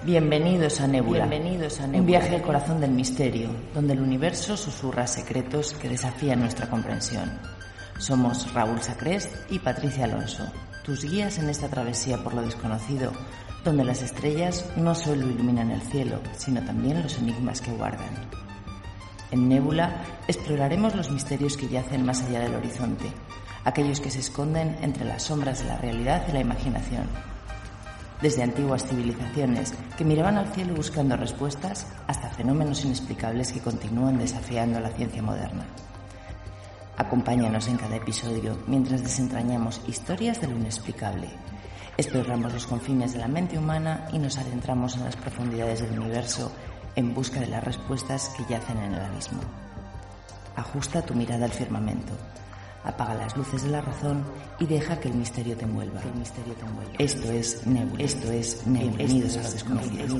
Bienvenidos a Nébula, un viaje al corazón del misterio, donde el universo susurra secretos que desafían nuestra comprensión. Somos Raúl Sacrest y Patricia Alonso, tus guías en esta travesía por lo desconocido, donde las estrellas no solo iluminan el cielo, sino también los enigmas que guardan. En Nébula exploraremos los misterios que yacen más allá del horizonte, aquellos que se esconden entre las sombras de la realidad y la imaginación. Desde antiguas civilizaciones que miraban al cielo buscando respuestas hasta fenómenos inexplicables que continúan desafiando a la ciencia moderna. Acompáñanos en cada episodio mientras desentrañamos historias de lo inexplicable. Exploramos los confines de la mente humana y nos adentramos en las profundidades del universo en busca de las respuestas que yacen en el abismo. Ajusta tu mirada al firmamento. Apaga las luces de la razón y deja que el misterio te envuelva. Esto es Nébula. Bienvenidos a lo desconocido.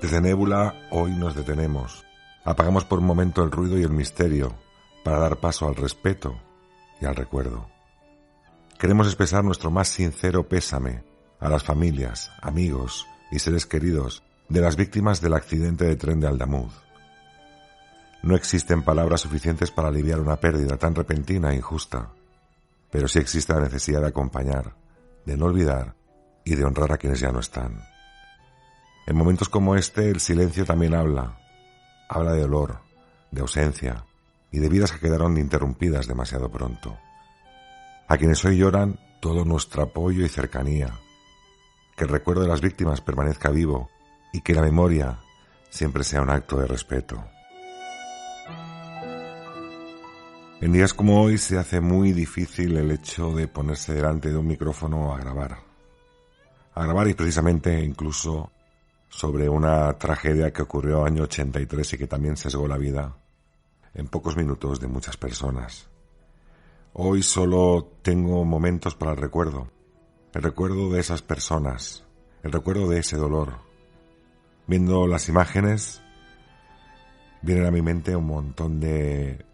Desde Nébula hoy nos detenemos. Apagamos por un momento el ruido y el misterio para dar paso al respeto y al recuerdo. Queremos expresar nuestro más sincero pésame a las familias, amigos y seres queridos de las víctimas del accidente de tren de Aldamuz. No existen palabras suficientes para aliviar una pérdida tan repentina e injusta, pero sí existe la necesidad de acompañar, de no olvidar y de honrar a quienes ya no están. En momentos como este, el silencio también habla de dolor, de ausencia y de vidas que quedaron interrumpidas demasiado pronto. A quienes hoy lloran, todo nuestro apoyo y cercanía. Que el recuerdo de las víctimas permanezca vivo y que la memoria siempre sea un acto de respeto. En días como hoy se hace muy difícil el hecho de ponerse delante de un micrófono a grabar. Y precisamente incluso sobre una tragedia que ocurrió en el año 83 y que también sesgó la vida en pocos minutos de muchas personas. Hoy solo tengo momentos para el recuerdo de esas personas, el recuerdo de ese dolor. Viendo las imágenes, vienen a mi mente un montón de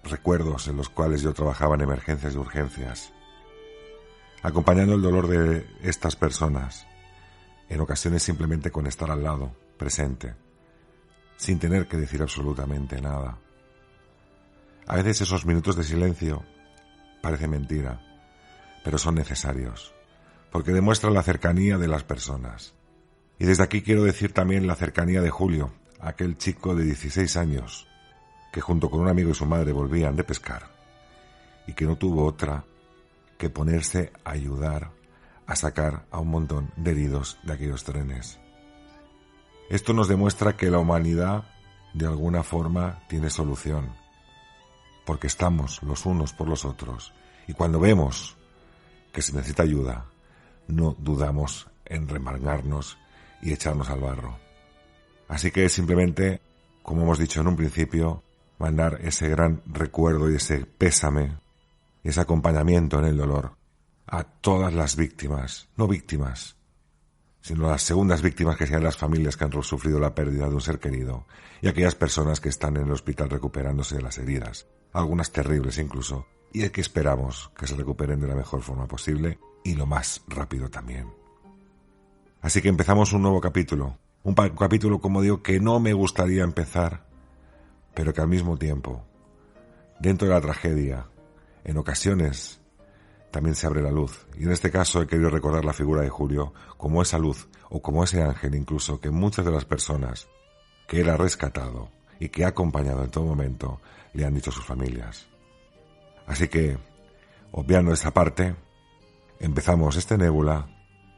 recuerdos en los cuales yo trabajaba en emergencias y urgencias, acompañando el dolor de estas personas. En ocasiones simplemente con estar al lado, presente, sin tener que decir absolutamente nada. A veces esos minutos de silencio parecen mentira, pero son necesarios, porque demuestran la cercanía de las personas. Y desde aquí quiero decir también la cercanía de Julio, aquel chico de 16 años, que junto con un amigo y su madre volvían de pescar, y que no tuvo otra que ponerse a ayudar a sacar a un montón de heridos de aquellos trenes. Esto nos demuestra que la humanidad de alguna forma tiene solución, porque estamos los unos por los otros, y cuando vemos que se necesita ayuda, no dudamos en remangarnos y echarnos al barro. Así que simplemente, como hemos dicho en un principio, mandar ese gran recuerdo y ese pésame y ese acompañamiento en el dolor a todas las víctimas, no víctimas, sino las segundas víctimas que sean las familias que han sufrido la pérdida de un ser querido y aquellas personas que están en el hospital recuperándose de las heridas, algunas terribles incluso, y que esperamos que se recuperen de la mejor forma posible y lo más rápido también. Así que empezamos un nuevo capítulo, un capítulo, como digo, que no me gustaría empezar, pero que al mismo tiempo, dentro de la tragedia, en ocasiones también se abre la luz, y en este caso he querido recordar la figura de Julio como esa luz, o como ese ángel incluso, que muchas de las personas que él ha rescatado y que ha acompañado en todo momento le han dicho a sus familias. Así que, obviando esa parte, empezamos este Nébula,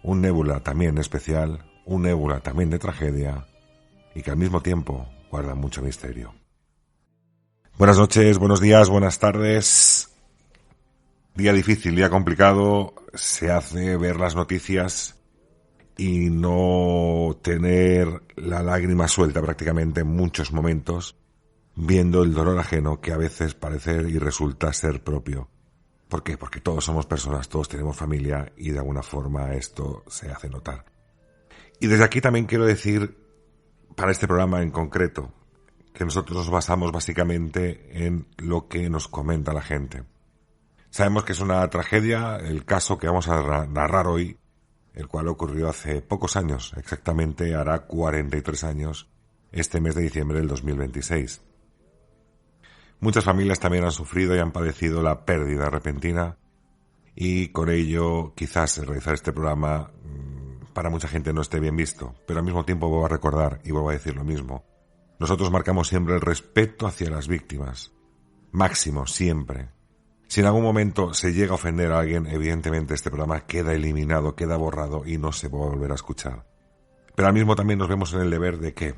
un Nébula también especial, un Nébula también de tragedia, y que al mismo tiempo guarda mucho misterio. Buenas noches, buenos días, buenas tardes. Día difícil, día complicado, se hace ver las noticias y no tener la lágrima suelta prácticamente en muchos momentos, viendo el dolor ajeno que a veces parece y resulta ser propio. ¿Por qué? Porque todos somos personas, todos tenemos familia y de alguna forma esto se hace notar. Y desde aquí también quiero decir, para este programa en concreto, que nosotros nos basamos básicamente en lo que nos comenta la gente. Sabemos que es una tragedia el caso que vamos a narrar hoy, el cual ocurrió hace pocos años, exactamente hará 43 años, este mes de diciembre del 2026. Muchas familias también han sufrido y han padecido la pérdida repentina y con ello quizás realizar este programa para mucha gente no esté bien visto, pero al mismo tiempo vuelvo a recordar y vuelvo a decir lo mismo. Nosotros marcamos siempre el respeto hacia las víctimas, máximo, siempre. Si en algún momento se llega a ofender a alguien, evidentemente este programa queda eliminado, queda borrado y no se va a volver a escuchar. Pero al mismo también nos vemos en el deber de que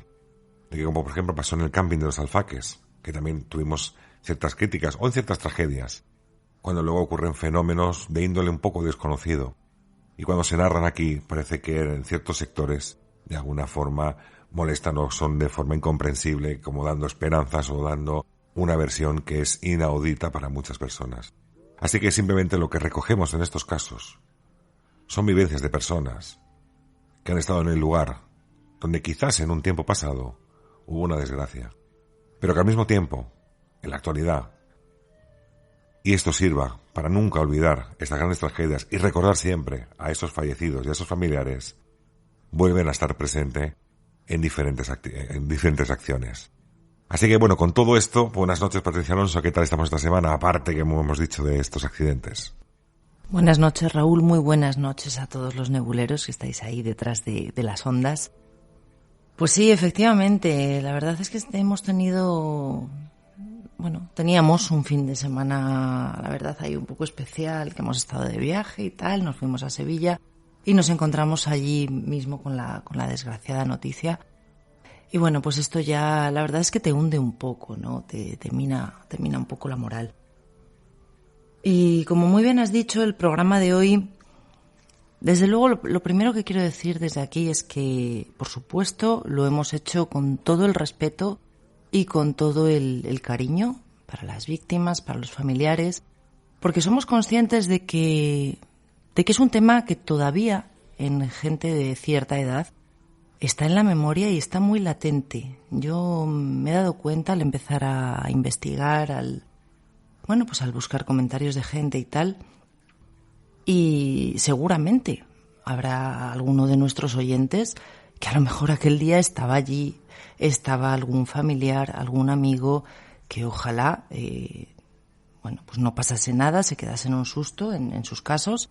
como por ejemplo pasó en el camping de los Alfaques, que también tuvimos ciertas críticas o en ciertas tragedias, cuando luego ocurren fenómenos de índole un poco desconocido. Y cuando se narran aquí, parece que en ciertos sectores, de alguna forma, molestan o son de forma incomprensible, como dando esperanzas o dando una versión que es inaudita para muchas personas. Así que simplemente lo que recogemos en estos casos son vivencias de personas que han estado en el lugar donde quizás en un tiempo pasado hubo una desgracia, pero que al mismo tiempo, en la actualidad, y esto sirva para nunca olvidar estas grandes tragedias y recordar siempre a esos fallecidos y a esos familiares, vuelven a estar presentes en diferentes acciones. Así que bueno, con todo esto, buenas noches Patricia Alonso, ¿qué tal estamos esta semana? Aparte que hemos dicho de estos accidentes. Buenas noches Raúl, muy buenas noches a todos los nebuleros que estáis ahí detrás de las ondas. Pues sí, efectivamente, la verdad es que teníamos un fin de semana, la verdad, ahí un poco especial, que hemos estado de viaje y tal, nos fuimos a Sevilla y nos encontramos allí mismo con la desgraciada noticia. Y bueno, pues esto ya, la verdad es que te hunde un poco, ¿no? Te mina un poco la moral. Y como muy bien has dicho, el programa de hoy, desde luego lo primero que quiero decir desde aquí es que, por supuesto, lo hemos hecho con todo el respeto y con todo el cariño para las víctimas, para los familiares, porque somos conscientes de que es un tema que todavía en gente de cierta edad está en la memoria y está muy latente. Yo me he dado cuenta al empezar a investigar, al buscar comentarios de gente y tal, y seguramente habrá alguno de nuestros oyentes que a lo mejor aquel día estaba allí, estaba algún familiar, algún amigo que ojalá no pasase nada, se quedase en un susto en sus casos.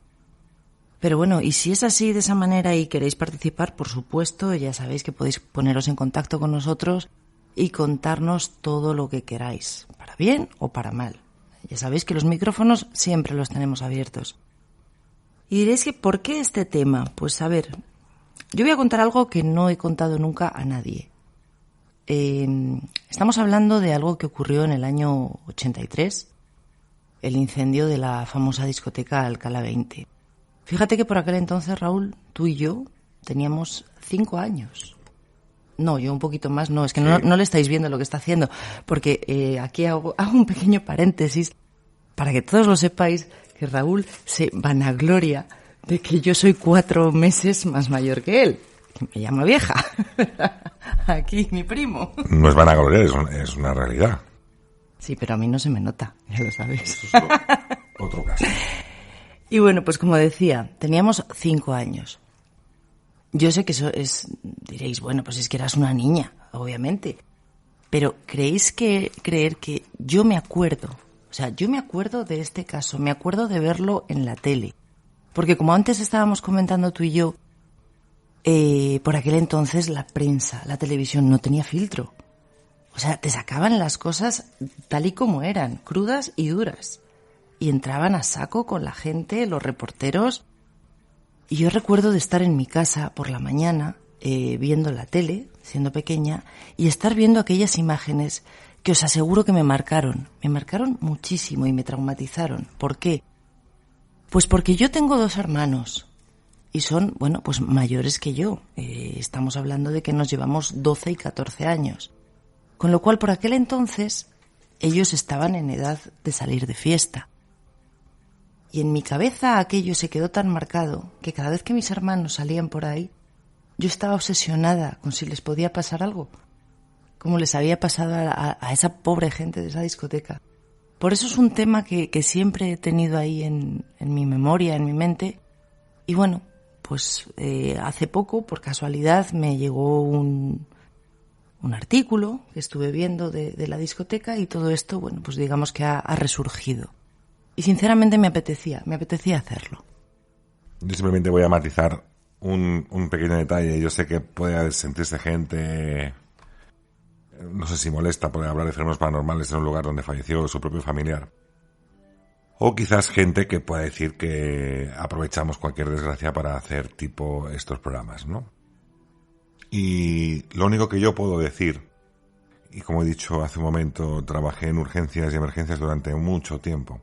Pero bueno, y si es así, de esa manera, y queréis participar, por supuesto, ya sabéis que podéis poneros en contacto con nosotros y contarnos todo lo que queráis, para bien o para mal. Ya sabéis que los micrófonos siempre los tenemos abiertos. Y diréis que ¿por qué este tema? Pues a ver, yo voy a contar algo que no he contado nunca a nadie. Estamos hablando de algo que ocurrió en el año 83, el incendio de la famosa discoteca Alcalá 20. Fíjate que por aquel entonces, Raúl, tú y yo teníamos 5 años. No, yo un poquito más, no, es que sí. no le estáis viendo lo que está haciendo, porque aquí hago un pequeño paréntesis para que todos lo sepáis, que Raúl se vanagloria de que yo soy 4 meses más mayor que él. Me llama vieja. Aquí, mi primo. No es vanagloria, es una realidad. Sí, pero a mí no se me nota, ya lo sabéis. Eso es otro caso. Y bueno, pues como decía, teníamos 5 años. Yo sé que eso diréis, bueno, pues es que eras una niña, obviamente. Pero creer que yo me acuerdo, yo me acuerdo de este caso, me acuerdo de verlo en la tele. Porque como antes estábamos comentando tú y yo, por aquel entonces la prensa, la televisión no tenía filtro. O sea, te sacaban las cosas tal y como eran, crudas y duras. Y entraban a saco con la gente, los reporteros. Y yo recuerdo de estar en mi casa por la mañana, viendo la tele, siendo pequeña, y estar viendo aquellas imágenes que os aseguro que me marcaron muchísimo y me traumatizaron. ¿Por qué? Pues porque yo tengo 2 hermanos y son, bueno, pues mayores que yo. Estamos hablando de que nos llevamos 12 y 14 años. Con lo cual, por aquel entonces, ellos estaban en edad de salir de fiesta. Y en mi cabeza aquello se quedó tan marcado que cada vez que mis hermanos salían por ahí, yo estaba obsesionada con si les podía pasar algo, como les había pasado a esa pobre gente de esa discoteca. Por eso es un tema que siempre he tenido ahí en mi memoria, en mi mente. Y bueno, pues hace poco, por casualidad, me llegó un artículo que estuve viendo de la discoteca y todo esto, bueno, pues digamos que ha resurgido. Y sinceramente me apetecía hacerlo. Yo simplemente voy a matizar un pequeño detalle. Yo sé que puede sentirse gente, no sé si molesta por hablar de fenómenos paranormales en un lugar donde falleció su propio familiar. O quizás gente que pueda decir que aprovechamos cualquier desgracia para hacer tipo estos programas, ¿no? Y lo único que yo puedo decir, y como he dicho hace un momento, trabajé en urgencias y emergencias durante mucho tiempo.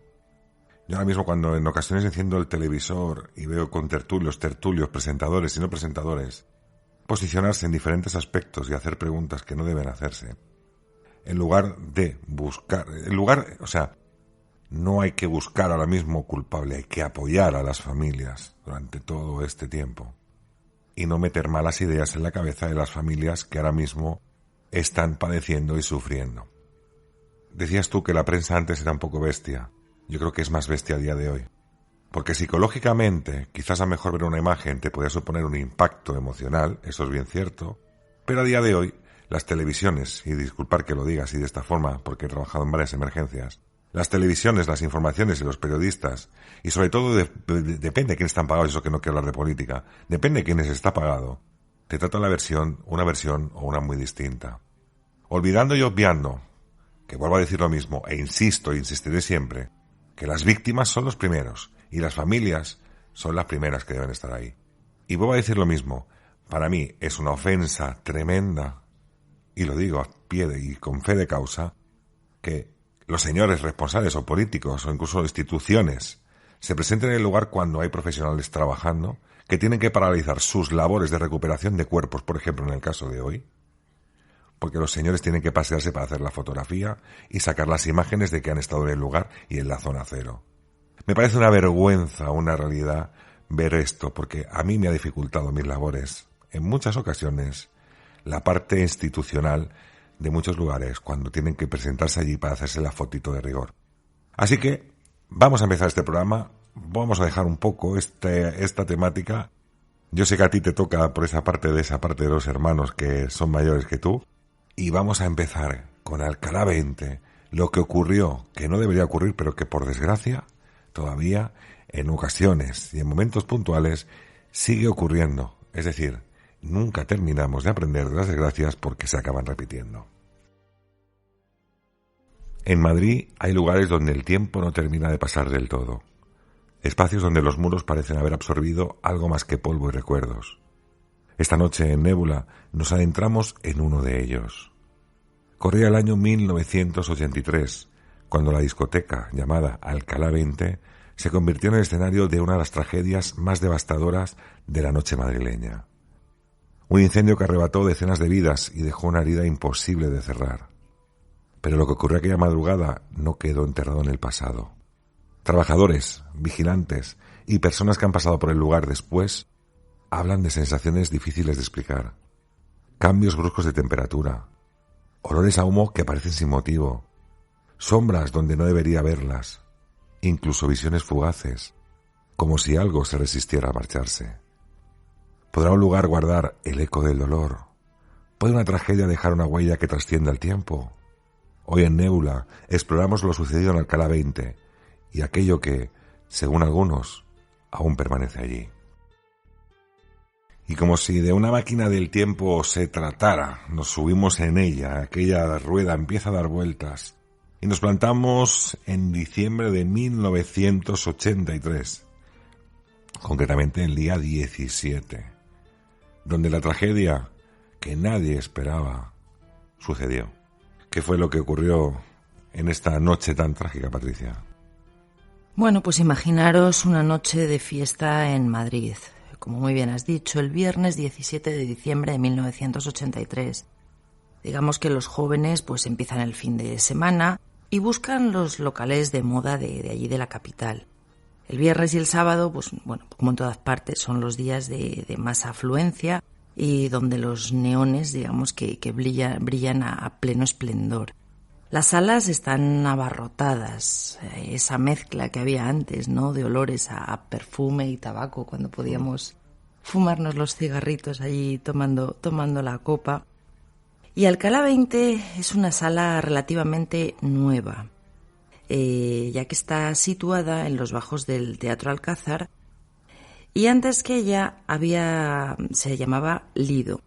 Yo ahora mismo cuando en ocasiones enciendo el televisor y veo con tertulios, presentadores y no presentadores, posicionarse en diferentes aspectos y hacer preguntas que no deben hacerse, en lugar de buscar, no hay que buscar ahora mismo culpable, hay que apoyar a las familias durante todo este tiempo y no meter malas ideas en la cabeza de las familias que ahora mismo están padeciendo y sufriendo. Decías tú que la prensa antes era un poco bestia. Yo creo que es más bestia a día de hoy. Porque psicológicamente, quizás a mejor ver una imagen te podía suponer un impacto emocional, eso es bien cierto, pero a día de hoy, las televisiones, y disculpar que lo diga así de esta forma, porque he trabajado en varias emergencias, las televisiones, las informaciones y los periodistas, y sobre todo depende de quién están pagados, eso que no quiero hablar de política, depende de quién está pagado, te trata una versión o una muy distinta. Olvidando y obviando, que vuelvo a decir lo mismo, e insistiré siempre, que las víctimas son los primeros y las familias son las primeras que deben estar ahí. Y vuelvo a decir lo mismo, para mí es una ofensa tremenda, y lo digo a pie y con fe de causa, que los señores responsables o políticos o incluso instituciones se presenten en el lugar cuando hay profesionales trabajando que tienen que paralizar sus labores de recuperación de cuerpos, por ejemplo en el caso de hoy, porque los señores tienen que pasearse para hacer la fotografía y sacar las imágenes de que han estado en el lugar y en la zona cero. Me parece una vergüenza, una realidad, ver esto, porque a mí me ha dificultado mis labores, en muchas ocasiones, la parte institucional de muchos lugares, cuando tienen que presentarse allí para hacerse la fotito de rigor. Así que, vamos a empezar este programa, vamos a dejar un poco esta temática. Yo sé que a ti te toca por esa parte de los hermanos que son mayores que tú, y vamos a empezar con Alcalá 20, lo que ocurrió, que no debería ocurrir, pero que por desgracia, todavía, en ocasiones y en momentos puntuales, sigue ocurriendo. Es decir, nunca terminamos de aprender de las desgracias porque se acaban repitiendo. En Madrid hay lugares donde el tiempo no termina de pasar del todo. Espacios donde los muros parecen haber absorbido algo más que polvo y recuerdos. Esta noche en Nébula nos adentramos en uno de ellos. Corría el año 1983, cuando la discoteca llamada Alcalá 20 se convirtió en el escenario de una de las tragedias más devastadoras de la noche madrileña. Un incendio que arrebató decenas de vidas y dejó una herida imposible de cerrar. Pero lo que ocurrió aquella madrugada no quedó enterrado en el pasado. Trabajadores, vigilantes y personas que han pasado por el lugar después hablan de sensaciones difíciles de explicar. Cambios bruscos de temperatura, olores a humo que aparecen sin motivo, sombras donde no debería haberlas, incluso visiones fugaces, como si algo se resistiera a marcharse. ¿Podrá un lugar guardar el eco del dolor? ¿Puede una tragedia dejar una huella que trascienda el tiempo? Hoy en Nébula exploramos lo sucedido en Alcalá 20 y aquello que, según algunos, aún permanece allí. Y como si de una máquina del tiempo se tratara, nos subimos en ella, aquella rueda empieza a dar vueltas, y nos plantamos en diciembre de 1983, concretamente el día 17, donde la tragedia que nadie esperaba sucedió. ¿Qué fue lo que ocurrió en esta noche tan trágica, Patricia? Bueno, pues imaginaros una noche de fiesta en Madrid, como muy bien has dicho, el viernes 17 de diciembre de 1983. Digamos que los jóvenes pues empiezan el fin de semana y buscan los locales de moda de allí de la capital. El viernes y el sábado, pues bueno, como en todas partes, son los días de más afluencia y donde los neones, digamos que brillan a pleno esplendor. Las salas están abarrotadas, esa mezcla que había antes, ¿no?, de olores a perfume y tabaco cuando podíamos fumarnos los cigarritos allí tomando la copa. Y Alcalá 20 es una sala relativamente nueva, ya que está situada en los bajos del Teatro Alcázar, y antes que ella se llamaba Lido,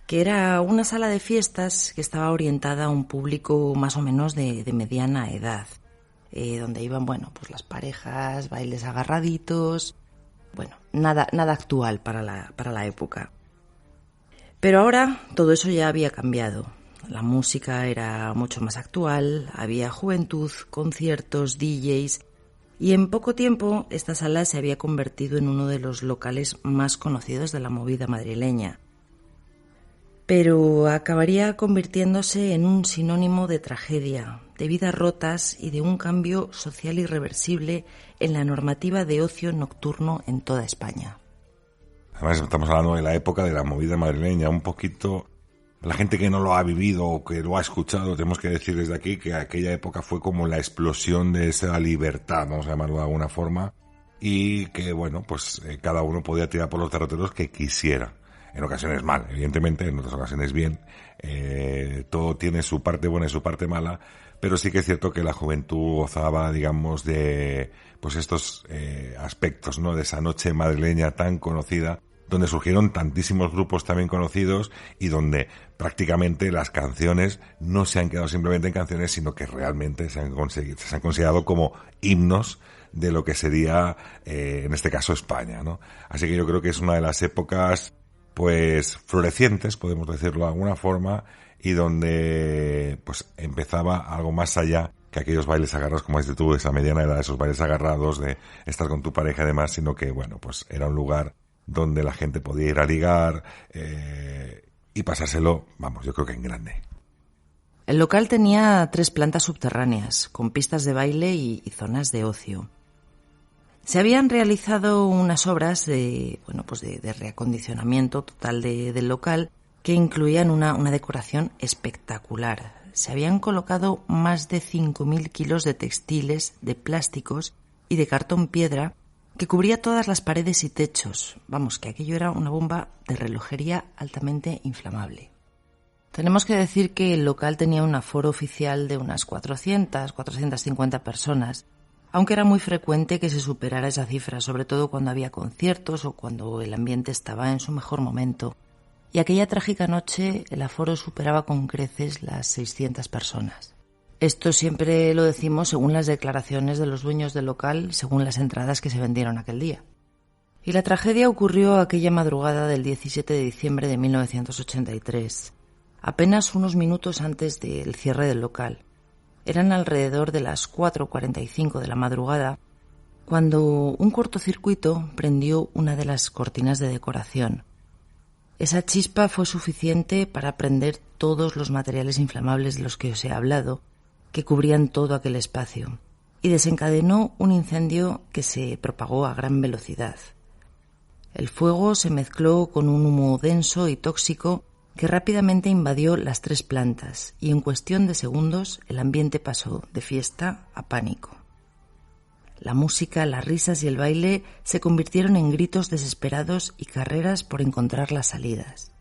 que era una sala de fiestas que estaba orientada a un público más o menos de mediana edad, donde iban, bueno, pues las parejas, bailes agarraditos, bueno, nada actual para la época. Pero ahora todo eso ya había cambiado. La música era mucho más actual, había juventud, conciertos, DJs, y en poco tiempo esta sala se había convertido en uno de los locales más conocidos de la movida madrileña. Pero acabaría convirtiéndose en un sinónimo de tragedia, de vidas rotas y de un cambio social irreversible en la normativa de ocio nocturno en toda España. Además estamos hablando de la época de la movida madrileña, un poquito. La gente que no lo ha vivido o que lo ha escuchado, tenemos que decir desde aquí que aquella época fue como la explosión de esa libertad, vamos a llamarlo de alguna forma, y que, bueno, pues cada uno podía tirar por los derroteros que quisiera. En ocasiones mal, evidentemente, en otras ocasiones bien. Todo tiene su parte buena y su parte mala, pero sí que es cierto que la juventud gozaba, digamos, de pues estos aspectos, ¿no?, de esa noche madrileña tan conocida, donde surgieron tantísimos grupos también conocidos y donde prácticamente las canciones no se han quedado simplemente en canciones, sino que realmente se han considerado como himnos de lo que sería, en este caso, España, ¿no? Así que yo creo que es una de las épocas, pues, florecientes, podemos decirlo de alguna forma, y donde, pues, empezaba algo más allá que aquellos bailes agarrados, como dices tú, de esa mediana edad, esos bailes agarrados, de estar con tu pareja y demás, sino que, bueno, pues, era un lugar donde la gente podía ir a ligar y pasárselo, vamos, yo creo que en grande. El local tenía 3 plantas subterráneas, con pistas de baile y zonas de ocio. Se habían realizado unas obras de reacondicionamiento total del local que incluían una decoración espectacular. Se habían colocado más de 5.000 kilos de textiles, de plásticos y de cartón piedra que cubría todas las paredes y techos. Vamos, que aquello era una bomba de relojería altamente inflamable. Tenemos que decir que el local tenía un aforo oficial de unas 450 personas, aunque era muy frecuente que se superara esa cifra, sobre todo cuando había conciertos o cuando el ambiente estaba en su mejor momento. Y aquella trágica noche el aforo superaba con creces las 600 personas. Esto siempre lo decimos según las declaraciones de los dueños del local, según las entradas que se vendieron aquel día. Y la tragedia ocurrió aquella madrugada del 17 de diciembre de 1983, apenas unos minutos antes del cierre del local. Eran alrededor de las 4:45 de la madrugada cuando un cortocircuito prendió una de las cortinas de decoración. Esa chispa fue suficiente para prender todos los materiales inflamables de los que os he hablado, que cubrían todo aquel espacio, y desencadenó un incendio que se propagó a gran velocidad. El fuego se mezcló con un humo denso y tóxico que rápidamente invadió las 3 plantas, y en cuestión de segundos el ambiente pasó de fiesta a pánico. La música, las risas y el baile se convirtieron en gritos desesperados y carreras por encontrar las salidas.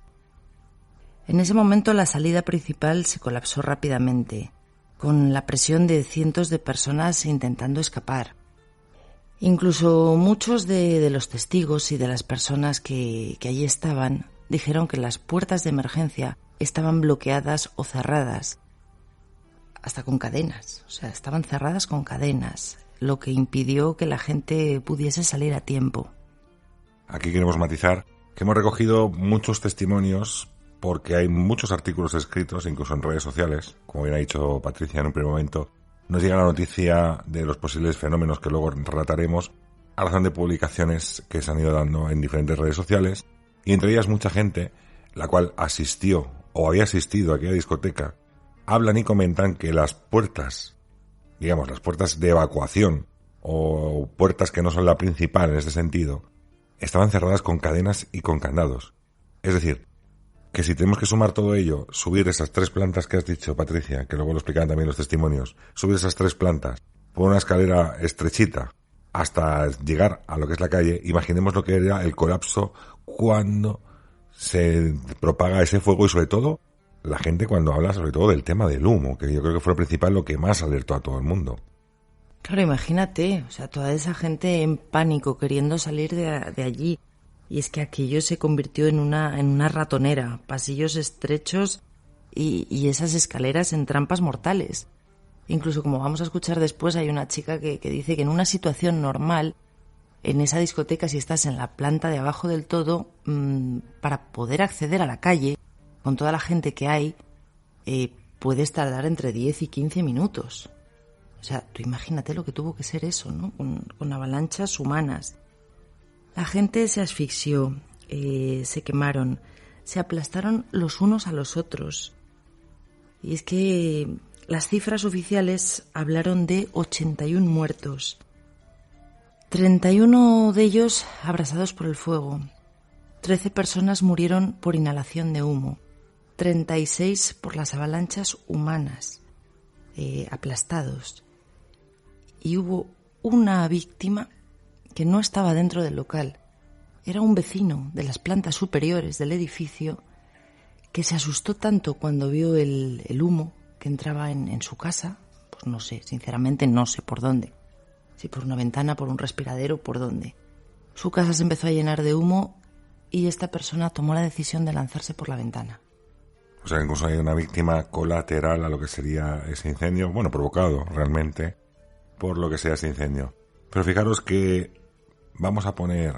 En ese momento la salida principal se colapsó rápidamente, con la presión de cientos de personas intentando escapar. Incluso muchos de los testigos y de las personas que allí estaban dijeron que las puertas de emergencia estaban bloqueadas o cerradas, hasta con cadenas, o sea, estaban cerradas con cadenas, lo que impidió que la gente pudiese salir a tiempo. Aquí queremos matizar que hemos recogido muchos testimonios porque hay muchos artículos escritos, incluso en redes sociales, como bien ha dicho Patricia en un primer momento. Nos llega la noticia de los posibles fenómenos que luego relataremos, a razón de publicaciones que se han ido dando en diferentes redes sociales, y entre ellas mucha gente, la cual asistió o había asistido a aquella discoteca, hablan y comentan que las puertas, digamos, las puertas de evacuación, o puertas que no son la principal en este sentido, estaban cerradas con cadenas y con candados. Es decir, que si tenemos que sumar todo ello, subir esas 3 plantas que has dicho, Patricia, que luego lo explicaban también los testimonios, subir esas 3 plantas por una escalera estrechita hasta llegar a lo que es la calle, imaginemos lo que era el colapso cuando se propaga ese fuego, y sobre todo la gente cuando habla sobre todo del tema del humo, que yo creo que fue lo principal, lo que más alertó a todo el mundo. Claro, imagínate, o sea, toda esa gente en pánico queriendo salir de allí. Y es que aquello se convirtió en una ratonera, pasillos estrechos y esas escaleras en trampas mortales. Incluso, como vamos a escuchar después, hay una chica que dice que en una situación normal, en esa discoteca, si estás en la planta de abajo del todo, para poder acceder a la calle, con toda la gente que hay, puedes tardar entre 10 y 15 minutos. O sea, tú imagínate lo que tuvo que ser eso, ¿no? Con avalanchas humanas. La gente se asfixió, se quemaron, se aplastaron los unos a los otros. Y es que las cifras oficiales hablaron de 81 muertos. 31 de ellos abrasados por el fuego. 13 personas murieron por inhalación de humo. 36 por las avalanchas humanas, aplastados. Y hubo una víctima que no estaba dentro del local. Era un vecino de las plantas superiores del edificio que se asustó tanto cuando vio el humo que entraba en su casa. Pues no sé, sinceramente no sé por dónde. Si por una ventana, por un respiradero, por dónde. Su casa se empezó a llenar de humo y esta persona tomó la decisión de lanzarse por la ventana. O sea, incluso hay una víctima colateral a lo que sería ese incendio, bueno, provocado realmente por lo que sea ese incendio. Pero fijaros que vamos a poner,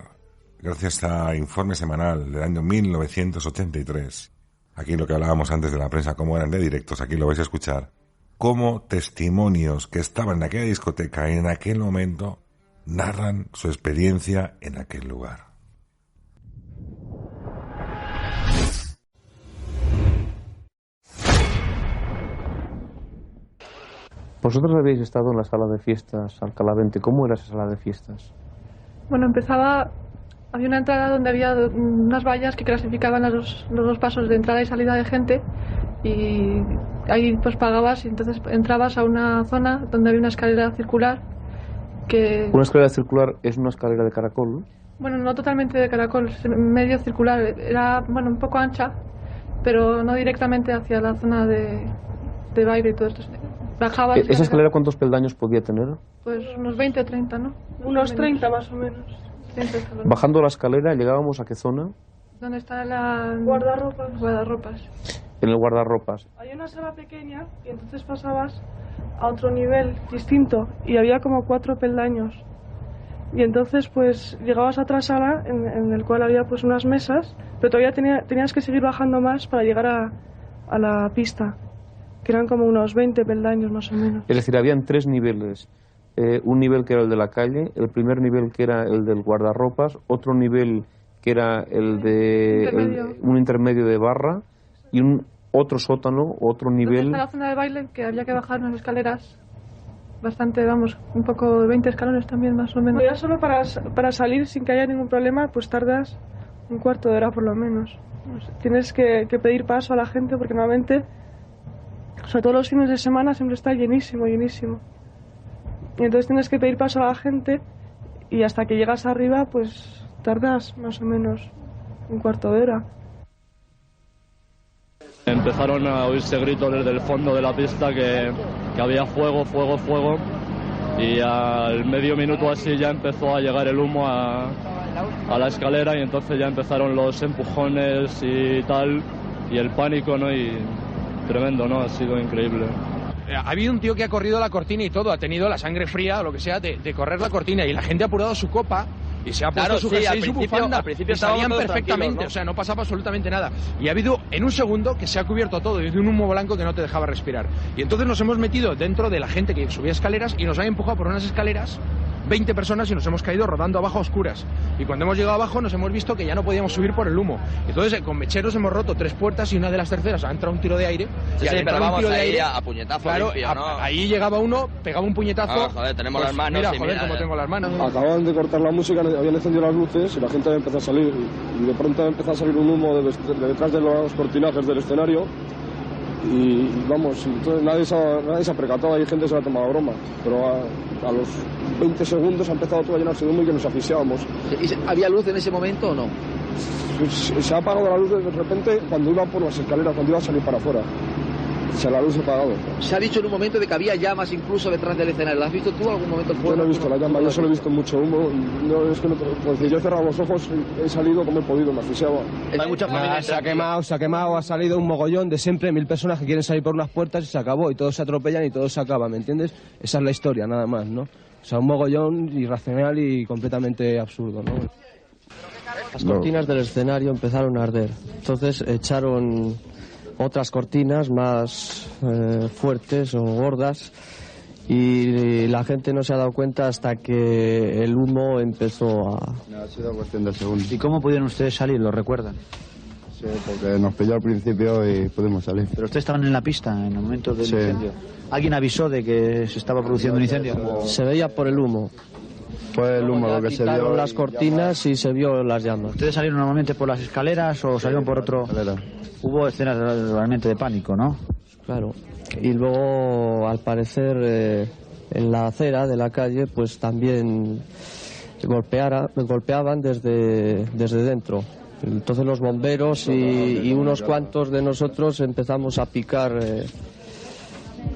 gracias a informe semanal del año 1983, aquí lo que hablábamos antes de la prensa, cómo eran de directos, aquí lo vais a escuchar, cómo testimonios que estaban en aquella discoteca en aquel momento narran su experiencia en aquel lugar. Vosotros habéis estado en la sala de fiestas Alcalá 20. ¿Cómo era esa sala de fiestas? Bueno, había una entrada donde había unas vallas que clasificaban los dos pasos de entrada y salida de gente, y ahí pues pagabas y entonces entrabas a una zona donde había una escalera circular que... Una escalera circular es una escalera de caracol, ¿no? Bueno, no totalmente de caracol, medio circular, era bueno un poco ancha, pero no directamente hacia la zona de baile y todo esto. Bajabas. ¿Esa escalera cuántos peldaños podía tener? Pues unos 20 o 30, ¿no? Unos 30 más o menos. Bajando la escalera, ¿llegábamos a qué zona? ¿Dónde está la... Guardarropas. En el guardarropas. Hay una sala pequeña y entonces pasabas a otro nivel distinto y había como 4 peldaños. Y entonces pues llegabas a otra sala en el cual había pues unas mesas, pero todavía tenías que seguir bajando más para llegar a la pista, que eran como unos 20 peldaños más o menos. Es decir, habían 3 niveles. Un nivel que era el de la calle, el primer nivel que era el del guardarropas, otro nivel que era el de un intermedio de barra y otro sótano, otro nivel. Está la zona de baile, que había que bajar unas escaleras bastante, vamos, un poco de 20 escalones también más o menos. Ya solo para salir sin que haya ningún problema, pues tardas un cuarto de hora por lo menos. Tienes que pedir paso a la gente porque normalmente, sobre todo los fines de semana, siempre está llenísimo. Y entonces tienes que pedir paso a la gente y hasta que llegas arriba pues tardas más o menos un cuarto de hora. Empezaron a oírse gritos desde el fondo de la pista que había fuego, y al medio minuto así ya empezó a llegar el humo a la escalera y entonces ya empezaron los empujones y tal, y el pánico, ¿no? Y tremendo, ¿no? Ha sido increíble. Ha habido un tío que ha corrido la cortina y todo, ha tenido la sangre fría o lo que sea de correr la cortina, y la gente ha apurado su copa y se ha puesto su jersey y su bufanda, y salían perfectamente, ¿no? O sea, no pasaba absolutamente nada. Y ha habido en un segundo que se ha cubierto todo y de un humo blanco que no te dejaba respirar. Y entonces nos hemos metido dentro de la gente que subía escaleras y nos han empujado por unas escaleras 20 personas y nos hemos caído rodando abajo a oscuras. Y cuando hemos llegado abajo nos hemos visto que ya no podíamos subir por el humo. Entonces con mecheros hemos roto 3 puertas y una de las terceras ha entrado un tiro de aire. Sí, y pero vamos a ir a puñetazo, claro, limpio, ¿no? Ahí llegaba uno, pegaba un puñetazo. Joder, tenemos pues, las manos. Mira, sí, joder, mira, cómo tengo las manos. Acababan de cortar la música, habían encendido las luces y la gente había empezado a salir. Y de pronto empezó a salir un humo de detrás de los cortinajes del escenario. Y vamos, entonces nadie se ha percatado, hay gente que se la ha tomado broma, pero a los 20 segundos ha empezado todo a llenarse de humo y que nos asfixiábamos. ¿Había luz en ese momento o no? Se ha apagado la luz de repente cuando iba por las escaleras, cuando iba a salir para afuera. La luz se ha apagado. Se ha dicho en un momento de que había llamas incluso detrás del escenario. ¿Lo has visto tú en algún momento? Yo no he visto la llama, yo solo he visto mucho humo. No, es que no, pues, yo he cerrado los ojos, he salido como he podido, me asfixiaba. Hay mucha familia. Se ha quemado, ha salido un mogollón de siempre 1000 personas que quieren salir por unas puertas y se acabó. Y todos se atropellan y todo se acaba, ¿me entiendes? Esa es la historia, nada más, ¿no? O sea, un mogollón irracional y completamente absurdo, ¿no? Las cortinas del escenario empezaron a arder. Entonces echaron otras cortinas más fuertes o gordas y la gente no se ha dado cuenta hasta que el humo empezó a... No, ha sido cuestión de segundos. ¿Y cómo pudieron ustedes salir? ¿Lo recuerdan? Sí, porque nos pilló al principio y pudimos salir. ¿Pero ustedes estaban en la pista en el momento del incendio? ¿Alguien avisó de que se estaba produciendo un incendio? Se veía por el humo. Fue el humo lo que se vio. Quitaron las cortinas y se vio las llamas. ¿Ustedes salieron normalmente por las escaleras o salieron por otro...? Hubo escenas realmente de pánico, ¿no? Claro. Y luego, al parecer, en la acera de la calle, pues también golpeaban desde dentro. Entonces los bomberos y unos cuantos de nosotros empezamos a picar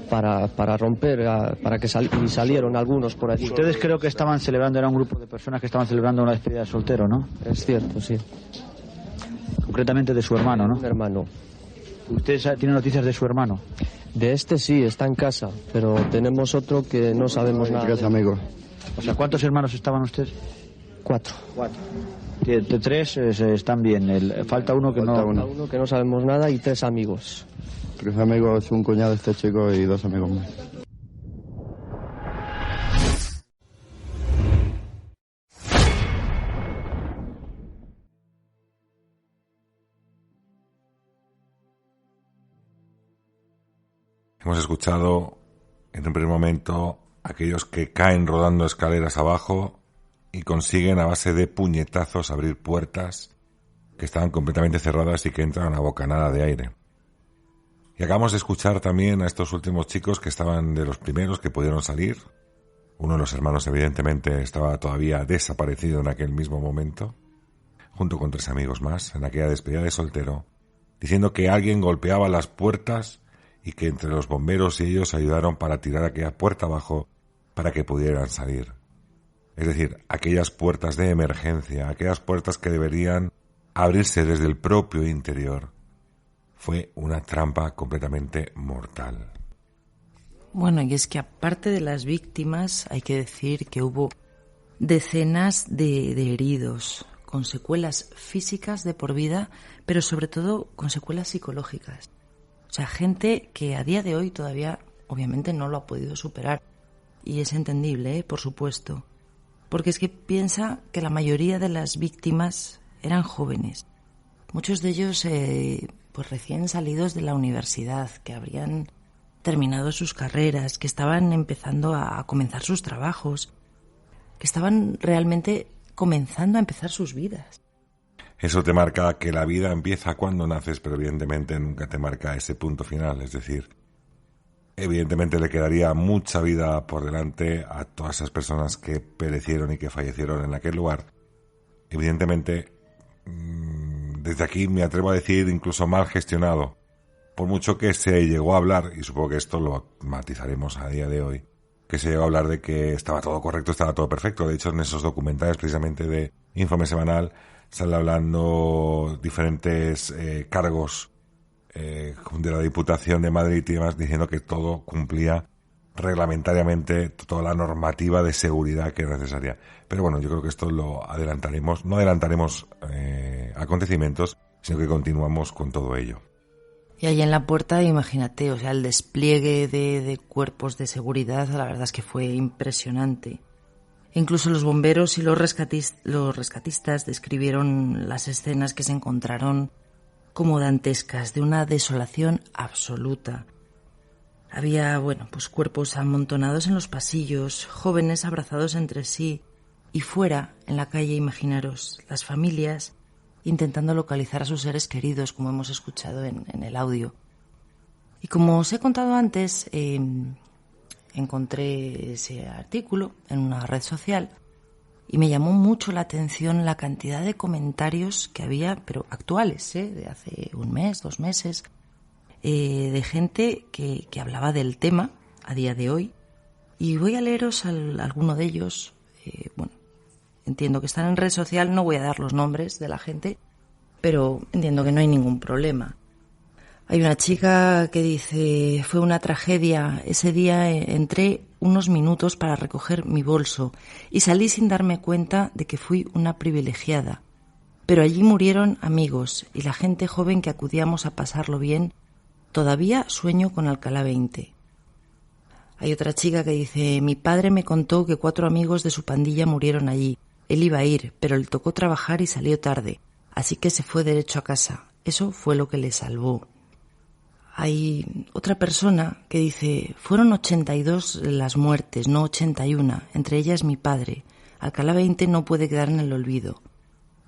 para romper, para que salieron algunos por allí. Ustedes creo que estaban celebrando, era un grupo de personas que estaban celebrando una despedida de soltero, ¿no? Es cierto, sí. Concretamente de su hermano, ¿no? Mi hermano. ¿Usted tiene noticias de su hermano? De este sí, está en casa, pero tenemos otro que no sabemos nada. ¿Qué es, amigo? O sea, ¿cuántos hermanos estaban ustedes? 4. De 3 están bien, falta uno que falta uno que no sabemos nada y 3 amigos. 3 amigos, un cuñado de este chico y 2 amigos más. Hemos escuchado en un primer momento aquellos que caen rodando escaleras abajo y consiguen a base de puñetazos abrir puertas que estaban completamente cerradas y que entran a bocanada de aire. Y acabamos de escuchar también a estos últimos chicos que estaban de los primeros que pudieron salir. Uno de los hermanos evidentemente estaba todavía desaparecido en aquel mismo momento, junto con 3 amigos más en aquella despedida de soltero, diciendo que alguien golpeaba las puertas y que entre los bomberos y ellos ayudaron para tirar aquella puerta abajo para que pudieran salir. Es decir, aquellas puertas de emergencia, aquellas puertas que deberían abrirse desde el propio interior. Fue una trampa completamente mortal. Bueno, y es que aparte de las víctimas, hay que decir que hubo decenas de heridos, con secuelas físicas de por vida, pero sobre todo con secuelas psicológicas. O sea, gente que a día de hoy todavía, obviamente, no lo ha podido superar. Y es entendible, por supuesto. Porque es que piensa que la mayoría de las víctimas eran jóvenes. Muchos de ellos, pues recién salidos de la universidad, que habrían terminado sus carreras, que estaban empezando a comenzar sus trabajos, que estaban realmente comenzando a empezar sus vidas. Eso te marca que la vida empieza cuando naces, pero evidentemente nunca te marca ese punto final. Es decir, evidentemente le quedaría mucha vida por delante a todas esas personas que perecieron y que fallecieron en aquel lugar. Evidentemente, desde aquí me atrevo a decir incluso mal gestionado. Por mucho que se llegó a hablar, y supongo que esto lo matizaremos a día de hoy, que se llegó a hablar de que estaba todo correcto, estaba todo perfecto. De hecho, en esos documentales precisamente de Informe Semanal sale hablando diferentes cargos de la Diputación de Madrid y demás, diciendo que todo cumplía reglamentariamente toda la normativa de seguridad que es necesaria. Pero bueno, yo creo que esto lo adelantaremos, no adelantaremos acontecimientos, sino que continuamos con todo ello. Y ahí en la puerta, imagínate, o sea, el despliegue de cuerpos de seguridad, la verdad es que fue impresionante. Incluso los bomberos y los rescatistas describieron las escenas que se encontraron como dantescas, de una desolación absoluta. Había, pues cuerpos amontonados en los pasillos, jóvenes abrazados entre sí, y fuera, en la calle, imaginaros, las familias intentando localizar a sus seres queridos, como hemos escuchado en el audio. Y como os he contado antes, encontré ese artículo en una red social y me llamó mucho la atención la cantidad de comentarios que había, pero actuales, de hace un mes, 2 meses, de gente que hablaba del tema a día de hoy. Y voy a leeros alguno de ellos. Entiendo que están en red social, no voy a dar los nombres de la gente, pero entiendo que no hay ningún problema. Hay una chica que dice: fue una tragedia. Ese día entré unos minutos para recoger mi bolso y salí sin darme cuenta de que fui una privilegiada. Pero allí murieron amigos y la gente joven que acudíamos a pasarlo bien. Todavía sueño con Alcalá 20. Hay otra chica que dice: mi padre me contó que 4 amigos de su pandilla murieron allí. Él iba a ir, pero le tocó trabajar y salió tarde, así que se fue derecho a casa. Eso fue lo que le salvó. Hay otra persona que dice: fueron 82 las muertes, no 81, entre ellas mi padre. Alcalá 20 no puede quedar en el olvido.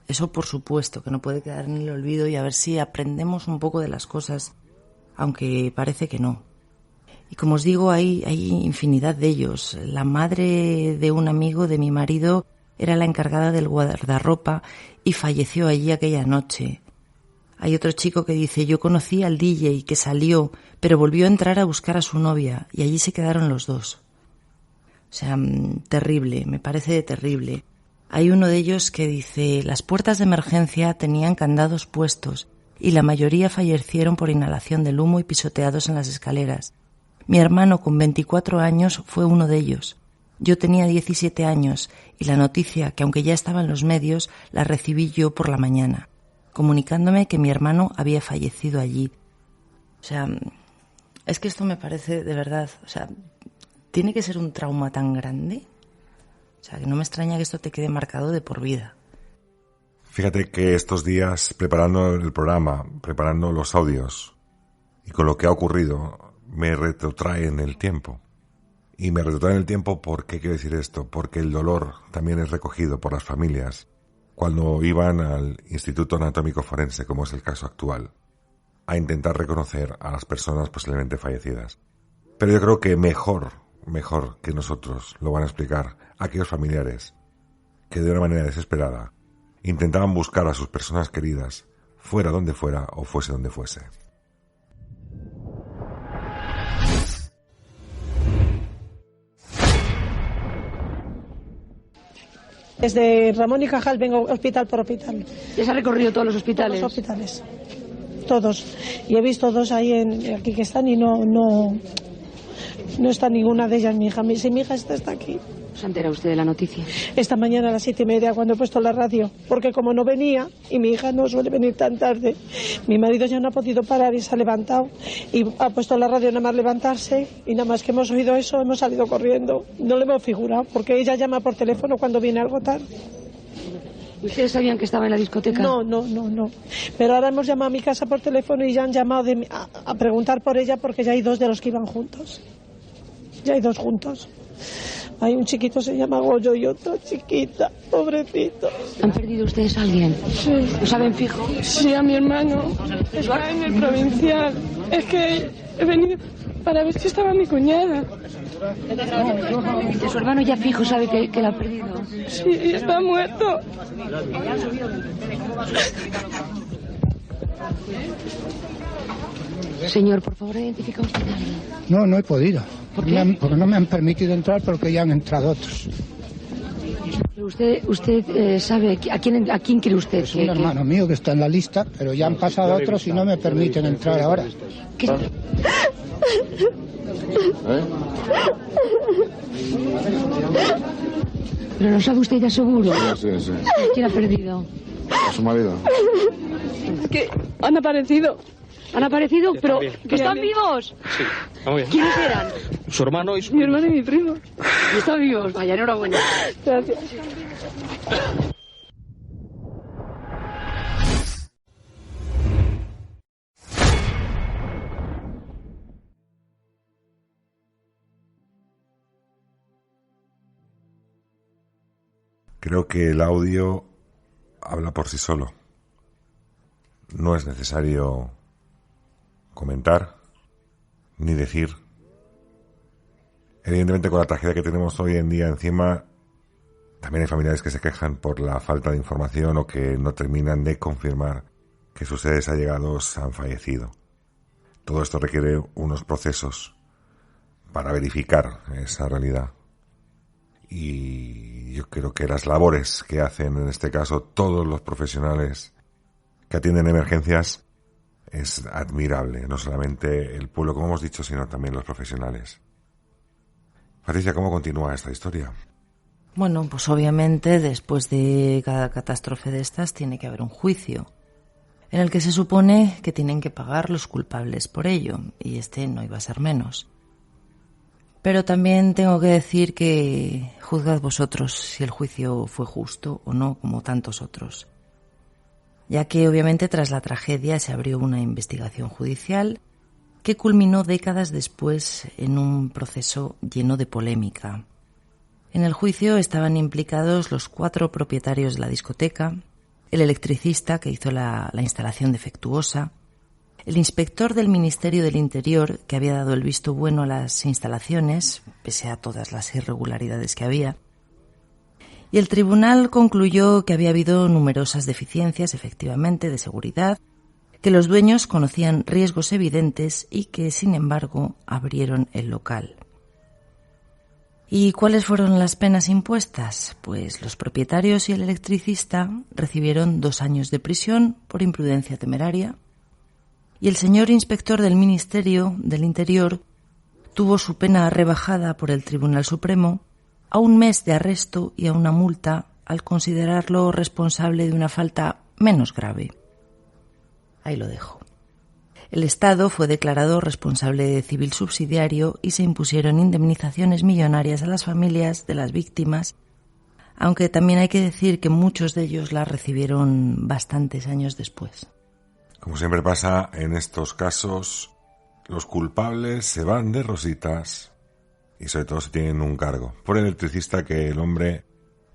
Eso por supuesto que no puede quedar en el olvido, y a ver si aprendemos un poco de las cosas, aunque parece que no. Y como os digo, hay infinidad de ellos. La madre de un amigo de mi marido era la encargada del guardarropa y falleció allí aquella noche. Hay otro chico que dice: yo conocí al DJ que salió, pero volvió a entrar a buscar a su novia y allí se quedaron los 2. O sea, terrible, me parece terrible. Hay uno de ellos que dice: las puertas de emergencia tenían candados puestos y la mayoría fallecieron por inhalación del humo y pisoteados en las escaleras. Mi hermano con 24 años fue uno de ellos. Yo tenía 17 años y la noticia, que aunque ya estaba en los medios, la recibí yo por la mañana, comunicándome que mi hermano había fallecido allí. O sea, es que esto me parece de verdad, tiene que ser un trauma tan grande. O sea, que no me extraña que esto te quede marcado de por vida. Fíjate que estos días, preparando el programa, preparando los audios, y con lo que ha ocurrido, me retrotrae en el tiempo. Y me retrotrae en el tiempo, ¿por qué quiero decir esto? Porque el dolor también es recogido por las familias cuando iban al Instituto Anatómico Forense, como es el caso actual, a intentar reconocer a las personas posiblemente fallecidas. Pero yo creo que mejor que nosotros lo van a explicar aquellos familiares que de una manera desesperada intentaban buscar a sus personas queridas, fuera donde fuera o fuese donde fuese. Desde Ramón y Cajal vengo hospital por hospital. ¿Ya se ha recorrido todos los hospitales? Todos los hospitales, todos. Y he visto 2 ahí aquí que están y no está ninguna de ellas mi hija. Mi hija está aquí. ¿Se entera usted de la noticia? Esta mañana a las 7:30 cuando he puesto la radio, porque como no venía y mi hija no suele venir tan tarde, mi marido ya no ha podido parar y se ha levantado y ha puesto la radio nada más levantarse y nada más que hemos oído eso hemos salido corriendo. No le hemos figurado porque ella llama por teléfono cuando viene algo tarde. ¿Ustedes sabían que estaba en la discoteca? No. Pero ahora hemos llamado a mi casa por teléfono y ya han llamado a preguntar por ella porque ya hay 2 de los que iban juntos. Ya hay 2 juntos. Hay un chiquito, se llama Goyo, y otra chiquita, pobrecito. ¿Han perdido ustedes a alguien? Sí. ¿Lo saben fijo? Sí, a mi hermano. Está en el provincial. Es que he venido para ver si estaba mi cuñada. ¿Su hermano ya fijo sabe que la ha perdido? Sí, está muerto. Señor, por favor, identifica usted a alguien. No he podido. ¿Por qué? Porque no me han permitido entrar porque ya han entrado otros. Pero usted sabe a quién cree usted. Es un hermano mío que está en la lista, pero ya han pasado otros y no me permiten entrar ahora. ¿Qué? Pero lo sabe usted ya seguro. Sí. ¿Quién ha perdido? A su marido. Es que han aparecido ¿Han aparecido? Pero ¿que están vivos? Sí, muy bien. ¿Quiénes eran? Su hermano y su... Mi hermano y mi primo. Y están vivos, vaya, enhorabuena. Gracias. Creo que el audio habla por sí solo. No es necesario comentar ni decir. Evidentemente, con la tragedia que tenemos hoy en día encima, también hay familiares que se quejan por la falta de información o que no terminan de confirmar que sus seres allegados han fallecido. Todo esto requiere unos procesos para verificar esa realidad. Y yo creo que las labores que hacen en este caso todos los profesionales que atienden emergencias es admirable, no solamente el pueblo, como hemos dicho, sino también los profesionales. Patricia, ¿cómo continúa esta historia? Bueno, pues obviamente después de cada catástrofe de estas tiene que haber un juicio en el que se supone que tienen que pagar los culpables por ello, y este no iba a ser menos. Pero también tengo que decir que juzgad vosotros si el juicio fue justo o no, como tantos otros. Ya que obviamente tras la tragedia se abrió una investigación judicial que culminó décadas después en un proceso lleno de polémica. En el juicio estaban implicados los 4 propietarios de la discoteca, el electricista que hizo la instalación defectuosa, el inspector del Ministerio del Interior, que había dado el visto bueno a las instalaciones, pese a todas las irregularidades que había, y el tribunal concluyó que había habido numerosas deficiencias, efectivamente, de seguridad, que los dueños conocían riesgos evidentes y que, sin embargo, abrieron el local. ¿Y cuáles fueron las penas impuestas? Pues los propietarios y el electricista recibieron 2 años de prisión por imprudencia temeraria, y el señor inspector del Ministerio del Interior tuvo su pena rebajada por el Tribunal Supremo a 1 mes de arresto y a una multa al considerarlo responsable de una falta menos grave. Ahí lo dejo. El Estado fue declarado responsable de civil subsidiario y se impusieron indemnizaciones millonarias a las familias de las víctimas, aunque también hay que decir que muchos de ellos las recibieron bastantes años después. Como siempre pasa en estos casos, los culpables se van de rositas y sobre todo se tienen un cargo. Por el electricista, que el hombre,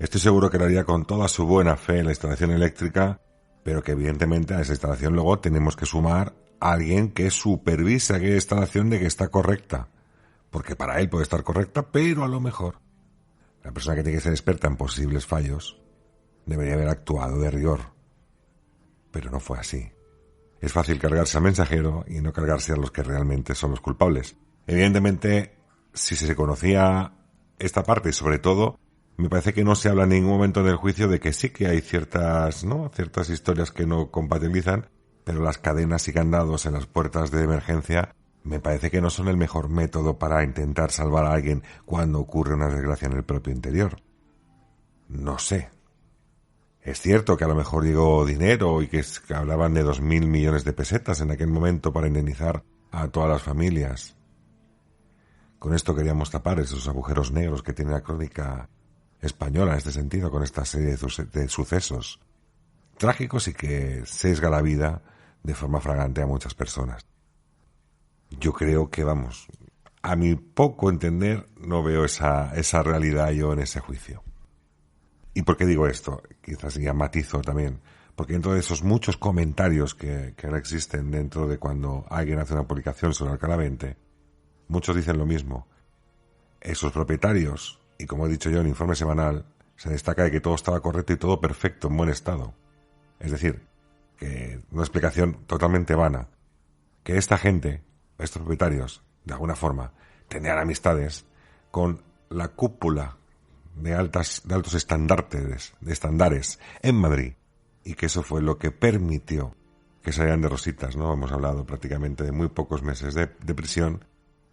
estoy seguro que lo haría con toda su buena fe en la instalación eléctrica, pero que evidentemente a esa instalación luego tenemos que sumar a alguien que supervise aquella instalación de que está correcta. Porque para él puede estar correcta, pero a lo mejor la persona que tiene que ser experta en posibles fallos debería haber actuado de rigor. Pero no fue así. Es fácil cargarse al mensajero y no cargarse a los que realmente son los culpables. Evidentemente, si se conocía esta parte y sobre todo, me parece que no se habla en ningún momento en el juicio de que sí que hay ciertas historias que no compatibilizan, pero las cadenas y candados en las puertas de emergencia me parece que no son el mejor método para intentar salvar a alguien cuando ocurre una desgracia en el propio interior. No sé. Es cierto que a lo mejor llegó dinero y que hablaban de 2.000 millones de pesetas en aquel momento para indemnizar a todas las familias. Con esto queríamos tapar esos agujeros negros que tiene la crónica española en este sentido, con esta serie de sucesos trágicos y que sesga la vida de forma flagrante a muchas personas. Yo creo que, a mi poco entender, no veo esa realidad yo en ese juicio. ¿Y por qué digo esto? Quizás ya matizo también. Porque dentro de esos muchos comentarios que ahora existen dentro de cuando alguien hace una publicación sobre Alcalá 20, muchos dicen lo mismo. Esos propietarios, y como he dicho yo en el informe semanal, se destaca de que todo estaba correcto y todo perfecto, en buen estado. Es decir, que una explicación totalmente vana. Que esta gente, estos propietarios, de alguna forma, tenían amistades con la cúpula de altos estándares en Madrid, y que eso fue lo que permitió que salieran de rositas, ¿no? Hemos hablado prácticamente de muy pocos meses de prisión,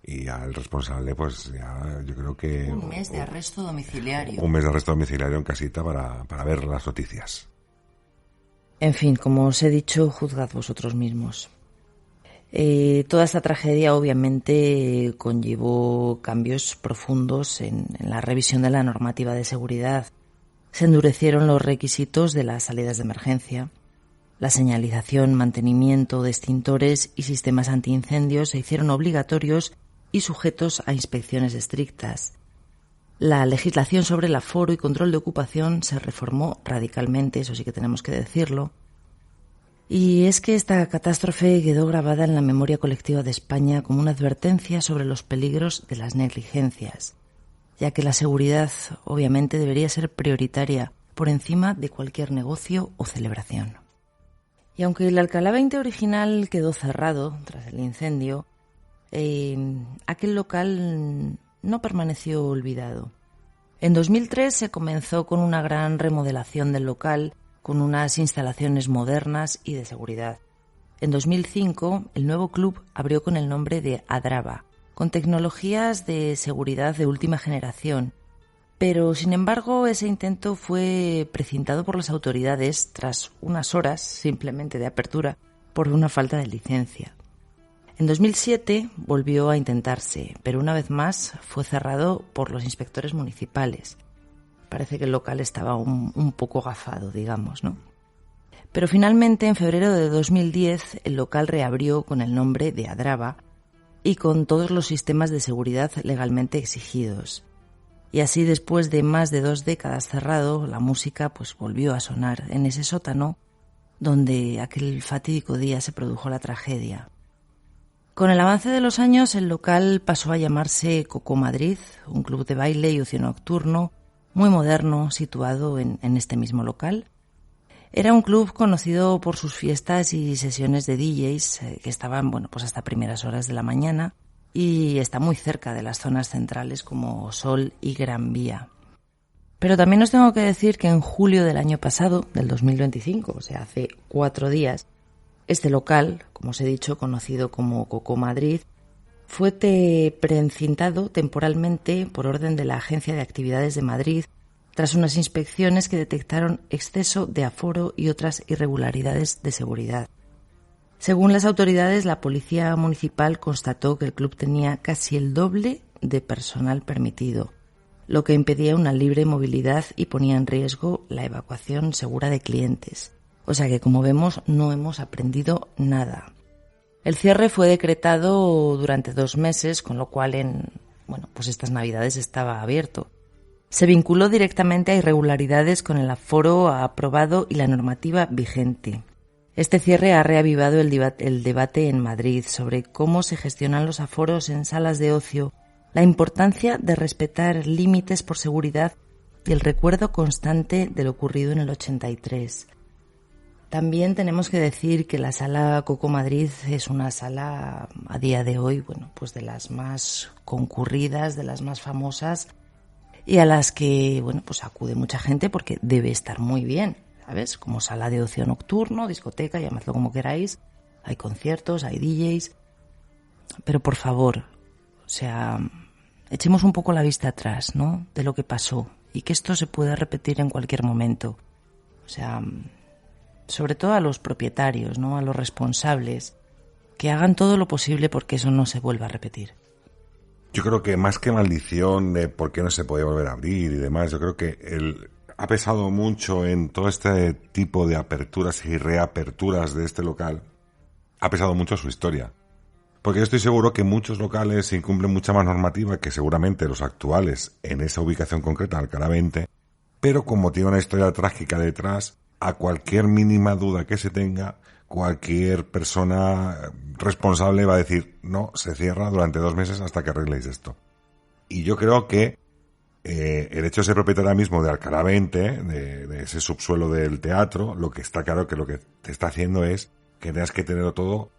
y al responsable, pues ya yo creo que... Un mes de arresto domiciliario. Un mes de arresto domiciliario en casita para ver las noticias. En fin, como os he dicho, juzgad vosotros mismos. Toda esta tragedia obviamente conllevó cambios profundos en la revisión de la normativa de seguridad. Se endurecieron los requisitos de las salidas de emergencia. La señalización, mantenimiento de extintores y sistemas antiincendios se hicieron obligatorios y sujetos a inspecciones estrictas. La legislación sobre el aforo y control de ocupación se reformó radicalmente, eso sí que tenemos que decirlo. Y es que esta catástrofe quedó grabada en la memoria colectiva de España como una advertencia sobre los peligros de las negligencias, ya que la seguridad obviamente debería ser prioritaria por encima de cualquier negocio o celebración. Y aunque el Alcalá 20 original quedó cerrado tras el incendio, aquel local no permaneció olvidado. En 2003 se comenzó con una gran remodelación del local, con unas instalaciones modernas y de seguridad. En 2005, el nuevo club abrió con el nombre de Adraba, con tecnologías de seguridad de última generación. Pero, sin embargo, ese intento fue precintado por las autoridades tras unas horas simplemente de apertura por una falta de licencia. En 2007 volvió a intentarse, pero una vez más fue cerrado por los inspectores municipales. Parece que el local estaba un poco gafado, digamos, ¿no? Pero finalmente, en febrero de 2010, el local reabrió con el nombre de Adraba y con todos los sistemas de seguridad legalmente exigidos. Y así, después de más de 2 décadas cerrado, la música pues volvió a sonar en ese sótano donde aquel fatídico día se produjo la tragedia. Con el avance de los años, el local pasó a llamarse Coco Madrid, un club de baile y ocio nocturno muy moderno situado en este mismo local. Era un club conocido por sus fiestas y sesiones de DJs que estaban pues hasta primeras horas de la mañana y está muy cerca de las zonas centrales como Sol y Gran Vía. Pero también os tengo que decir que en julio del año pasado, del 2025, o sea, hace 4 días, este local, como os he dicho, conocido como Coco Madrid, fue precintado temporalmente por orden de la Agencia de Actividades de Madrid tras unas inspecciones que detectaron exceso de aforo y otras irregularidades de seguridad. Según las autoridades, la policía municipal constató que el club tenía casi el doble de personal permitido, lo que impedía una libre movilidad y ponía en riesgo la evacuación segura de clientes. O sea que, como vemos, no hemos aprendido nada. El cierre fue decretado durante 2 meses, con lo cual pues estas Navidades estaba abierto. Se vinculó directamente a irregularidades con el aforo aprobado y la normativa vigente. Este cierre ha reavivado el debate en Madrid sobre cómo se gestionan los aforos en salas de ocio, la importancia de respetar límites por seguridad y el recuerdo constante de lo ocurrido en el 83. También tenemos que decir que la sala Coco Madrid es una sala a día de hoy, pues de las más concurridas, de las más famosas y a las que, pues acude mucha gente porque debe estar muy bien, ¿sabes? Como sala de ocio nocturno, discoteca, llamadlo como queráis, hay conciertos, hay DJs, pero por favor, echemos un poco la vista atrás, ¿no? De lo que pasó y que esto se pueda repetir en cualquier momento. Sobre todo a los propietarios, ¿no? A los responsables, que hagan todo lo posible porque eso no se vuelva a repetir. Yo creo que más que maldición de por qué no se puede volver a abrir y demás, yo creo que ha pesado mucho en todo este tipo de aperturas y reaperturas de este local, ha pesado mucho su historia. Porque yo estoy seguro que muchos locales incumplen mucha más normativa que seguramente los actuales en esa ubicación concreta, Alcalá 20, pero como tiene una historia trágica detrás, a cualquier mínima duda que se tenga, cualquier persona responsable va a decir, no, se cierra durante 2 meses hasta que arregléis esto. Y yo creo que el hecho de ser propietario ahora mismo de Alcalá 20, de ese subsuelo del teatro, lo que está claro que lo que te está haciendo es que tengas que tenerlo todo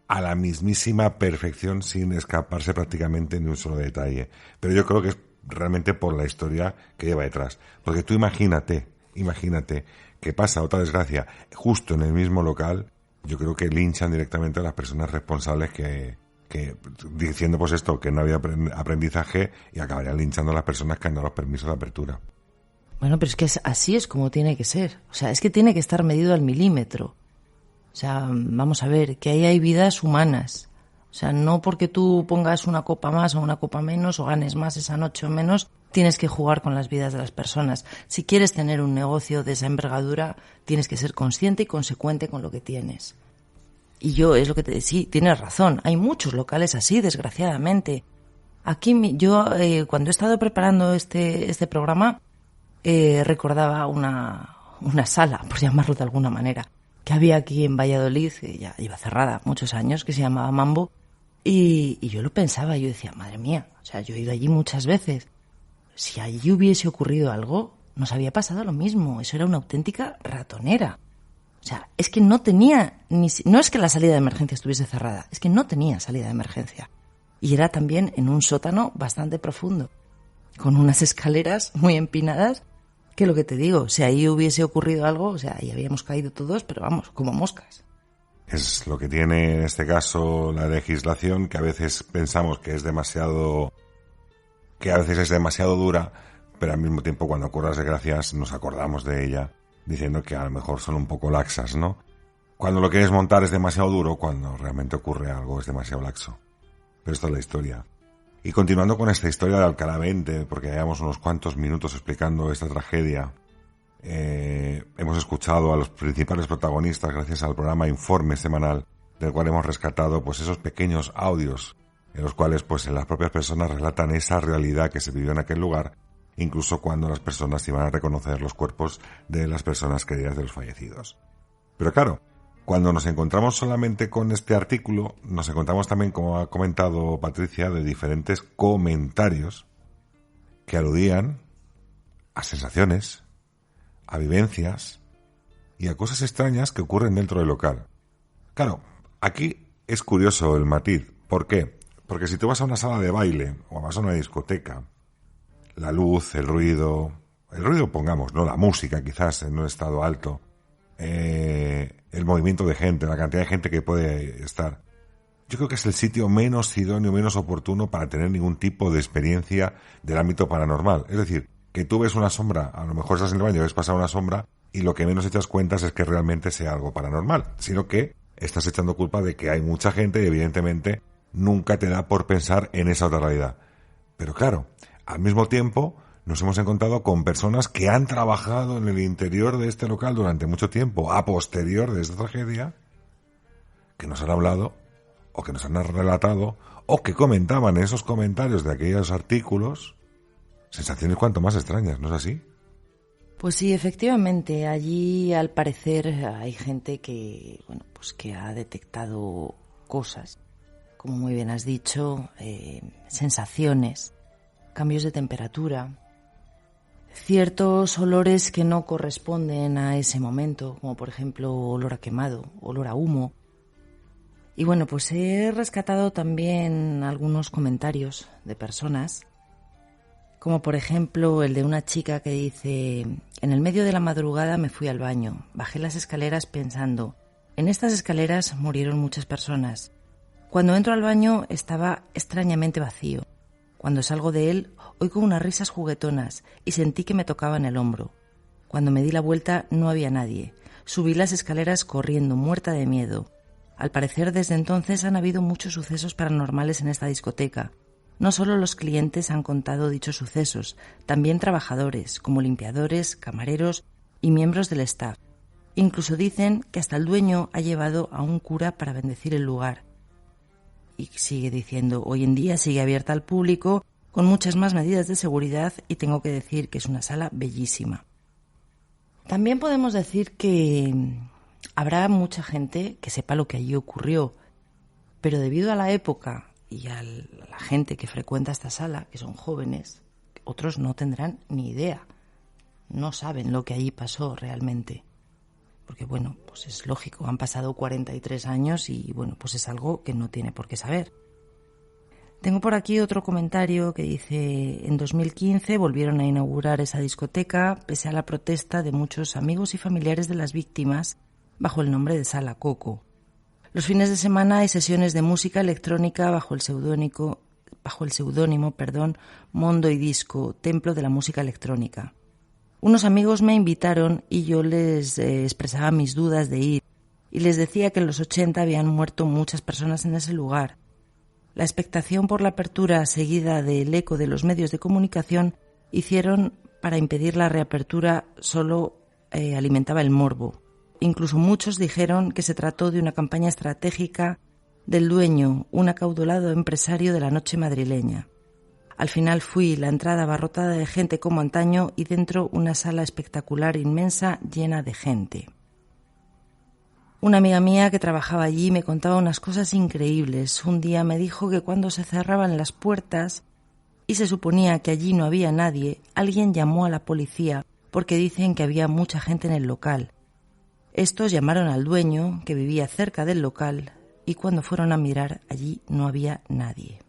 a la mismísima perfección sin escaparse prácticamente ni un solo detalle. Pero yo creo que es realmente por la historia que lleva detrás. Porque tú imagínate que pasa otra desgracia justo en el mismo local, yo creo que linchan directamente a las personas responsables que diciendo pues esto, que no había aprendizaje, y acabarían linchando a las personas que han dado los permisos de apertura. Bueno, pero es que así es como tiene que ser. O sea, es que tiene que estar medido al milímetro. O sea, vamos a ver, que ahí hay vidas humanas. O sea, no porque tú pongas una copa más o una copa menos o ganes más esa noche o menos, tienes que jugar con las vidas de las personas. Si quieres tener un negocio de esa envergadura, tienes que ser consciente y consecuente con lo que tienes. Y yo, es lo que te decía, sí, tienes razón, hay muchos locales así, desgraciadamente. Aquí yo, cuando he estado preparando este programa, recordaba una sala, por llamarlo de alguna manera, que había aquí en Valladolid, que ya iba cerrada muchos años, que se llamaba Mambo, y yo lo pensaba, yo decía, madre mía, o sea, yo he ido allí muchas veces. Si allí hubiese ocurrido algo, nos había pasado lo mismo. Eso era una auténtica ratonera. O sea, es que no tenía no es que la salida de emergencia estuviese cerrada, es que no tenía salida de emergencia. Y era también en un sótano bastante profundo, con unas escaleras muy empinadas, que lo que te digo, si ahí hubiese ocurrido algo, o sea, ahí habíamos caído todos, pero vamos, como moscas. Es lo que tiene en este caso la legislación, que a veces pensamos que a veces es demasiado dura, pero al mismo tiempo cuando ocurren las desgracias nos acordamos de ella, diciendo que a lo mejor son un poco laxas, ¿no? Cuando lo quieres montar es demasiado duro, cuando realmente ocurre algo es demasiado laxo. Pero esta es la historia. Y continuando con esta historia de Alcalá 20, porque llevamos unos cuantos minutos explicando esta tragedia, hemos escuchado a los principales protagonistas gracias al programa Informe semanal, del cual hemos rescatado pues esos pequeños audios en los cuales pues las propias personas relatan esa realidad que se vivió en aquel lugar, incluso cuando las personas iban a reconocer los cuerpos de las personas queridas de los fallecidos. Pero claro, cuando nos encontramos solamente con este artículo, nos encontramos también, como ha comentado Patricia, de diferentes comentarios que aludían a sensaciones, a vivencias y a cosas extrañas que ocurren dentro del local. Claro, aquí es curioso el matiz. ¿Por qué? Porque si tú vas a una sala de baile o vas a una discoteca, la luz, el ruido pongamos, no la música quizás en un estado alto, el movimiento de gente, la cantidad de gente que puede estar, yo creo que es el sitio menos idóneo, menos oportuno para tener ningún tipo de experiencia del ámbito paranormal. Es decir, que tú ves una sombra, a lo mejor estás en el baño, ves pasar una sombra y lo que menos echas cuentas es que realmente sea algo paranormal, sino que estás echando culpa de que hay mucha gente y evidentemente nunca te da por pensar en esa otra realidad. Pero claro, al mismo tiempo nos hemos encontrado con personas que han trabajado en el interior de este local durante mucho tiempo, a posterior de esta tragedia, que nos han hablado, o que nos han relatado, o que comentaban en esos comentarios de aquellos artículos, sensaciones cuanto más extrañas, ¿no es así? Pues sí, efectivamente, allí al parecer hay gente que, bueno, pues que ha detectado cosas, como muy bien has dicho, sensaciones, cambios de temperatura, ciertos olores que no corresponden a ese momento, como por ejemplo olor a quemado, olor a humo. Y bueno, pues he rescatado también algunos comentarios de personas, como por ejemplo el de una chica que dice: en el medio de la madrugada me fui al baño, bajé las escaleras pensando, en estas escaleras murieron muchas personas. Cuando entro al baño estaba extrañamente vacío. Cuando salgo de él, oigo unas risas juguetonas y sentí que me tocaban el hombro. Cuando me di la vuelta no había nadie. Subí las escaleras corriendo, muerta de miedo. Al parecer, desde entonces han habido muchos sucesos paranormales en esta discoteca. No solo los clientes han contado dichos sucesos, también trabajadores, como limpiadores, camareros y miembros del staff. Incluso dicen que hasta el dueño ha llevado a un cura para bendecir el lugar. Y sigue diciendo, hoy en día sigue abierta al público, con muchas más medidas de seguridad, y tengo que decir que es una sala bellísima. También podemos decir que habrá mucha gente que sepa lo que allí ocurrió, pero debido a la época y a la gente que frecuenta esta sala, que son jóvenes, otros no tendrán ni idea, no saben lo que allí pasó realmente. Porque bueno, pues es lógico, han pasado 43 años y bueno, pues es algo que no tiene por qué saber. Tengo por aquí otro comentario que dice: en 2015 volvieron a inaugurar esa discoteca pese a la protesta de muchos amigos y familiares de las víctimas bajo el nombre de Sala Coco. Los fines de semana hay sesiones de música electrónica bajo el seudónimo, Mondo y Disco, Templo de la Música Electrónica. Unos amigos me invitaron y yo les expresaba mis dudas de ir, y les decía que en los 80 habían muerto muchas personas en ese lugar. La expectación por la apertura seguida del eco de los medios de comunicación hicieron para impedir la reapertura solo alimentaba el morbo. Incluso muchos dijeron que se trató de una campaña estratégica del dueño, un acaudalado empresario de la noche madrileña. Al final fui, la entrada abarrotada de gente como antaño y dentro una sala espectacular inmensa llena de gente. Una amiga mía que trabajaba allí me contaba unas cosas increíbles. Un día me dijo que cuando se cerraban las puertas y se suponía que allí no había nadie, alguien llamó a la policía porque dicen que había mucha gente en el local. Estos llamaron al dueño, que vivía cerca del local, y cuando fueron a mirar, allí no había nadie.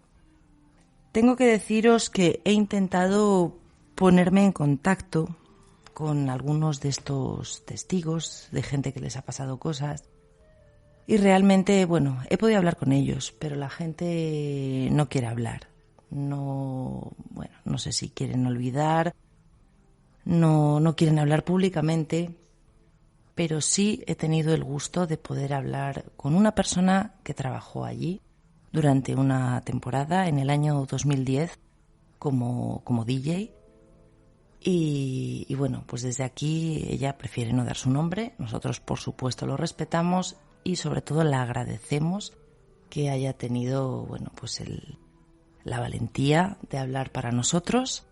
Tengo que deciros que he intentado ponerme en contacto con algunos de estos testigos, de gente que les ha pasado cosas, y realmente, he podido hablar con ellos, pero la gente no quiere hablar. No sé si quieren olvidar, no quieren hablar públicamente, pero sí he tenido el gusto de poder hablar con una persona que trabajó allí durante una temporada en el año 2010 como DJ. Y pues desde aquí ella prefiere no dar su nombre. Nosotros, por supuesto, lo respetamos y sobre todo le agradecemos que haya tenido, la valentía de hablar para nosotros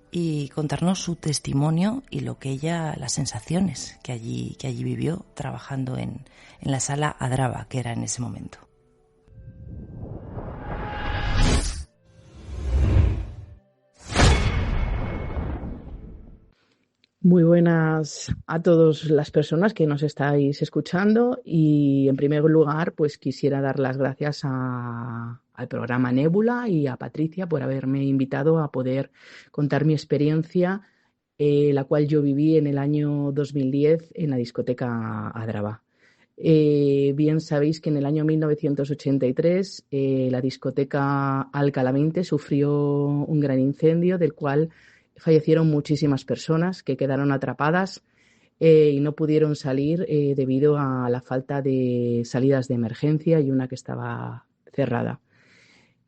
y contarnos su testimonio y las sensaciones que allí vivió trabajando en la sala Adrava, que era en ese momento. Muy buenas a todas las personas que nos estáis escuchando y en primer lugar pues quisiera dar las gracias al programa Nébula y a Patricia por haberme invitado a poder contar mi experiencia, la cual yo viví en el año 2010 en la discoteca Adrava. Bien sabéis que en el año 1983 la discoteca Alcalá 20 sufrió un gran incendio del cual fallecieron muchísimas personas que quedaron atrapadas y no pudieron salir debido a la falta de salidas de emergencia y una que estaba cerrada.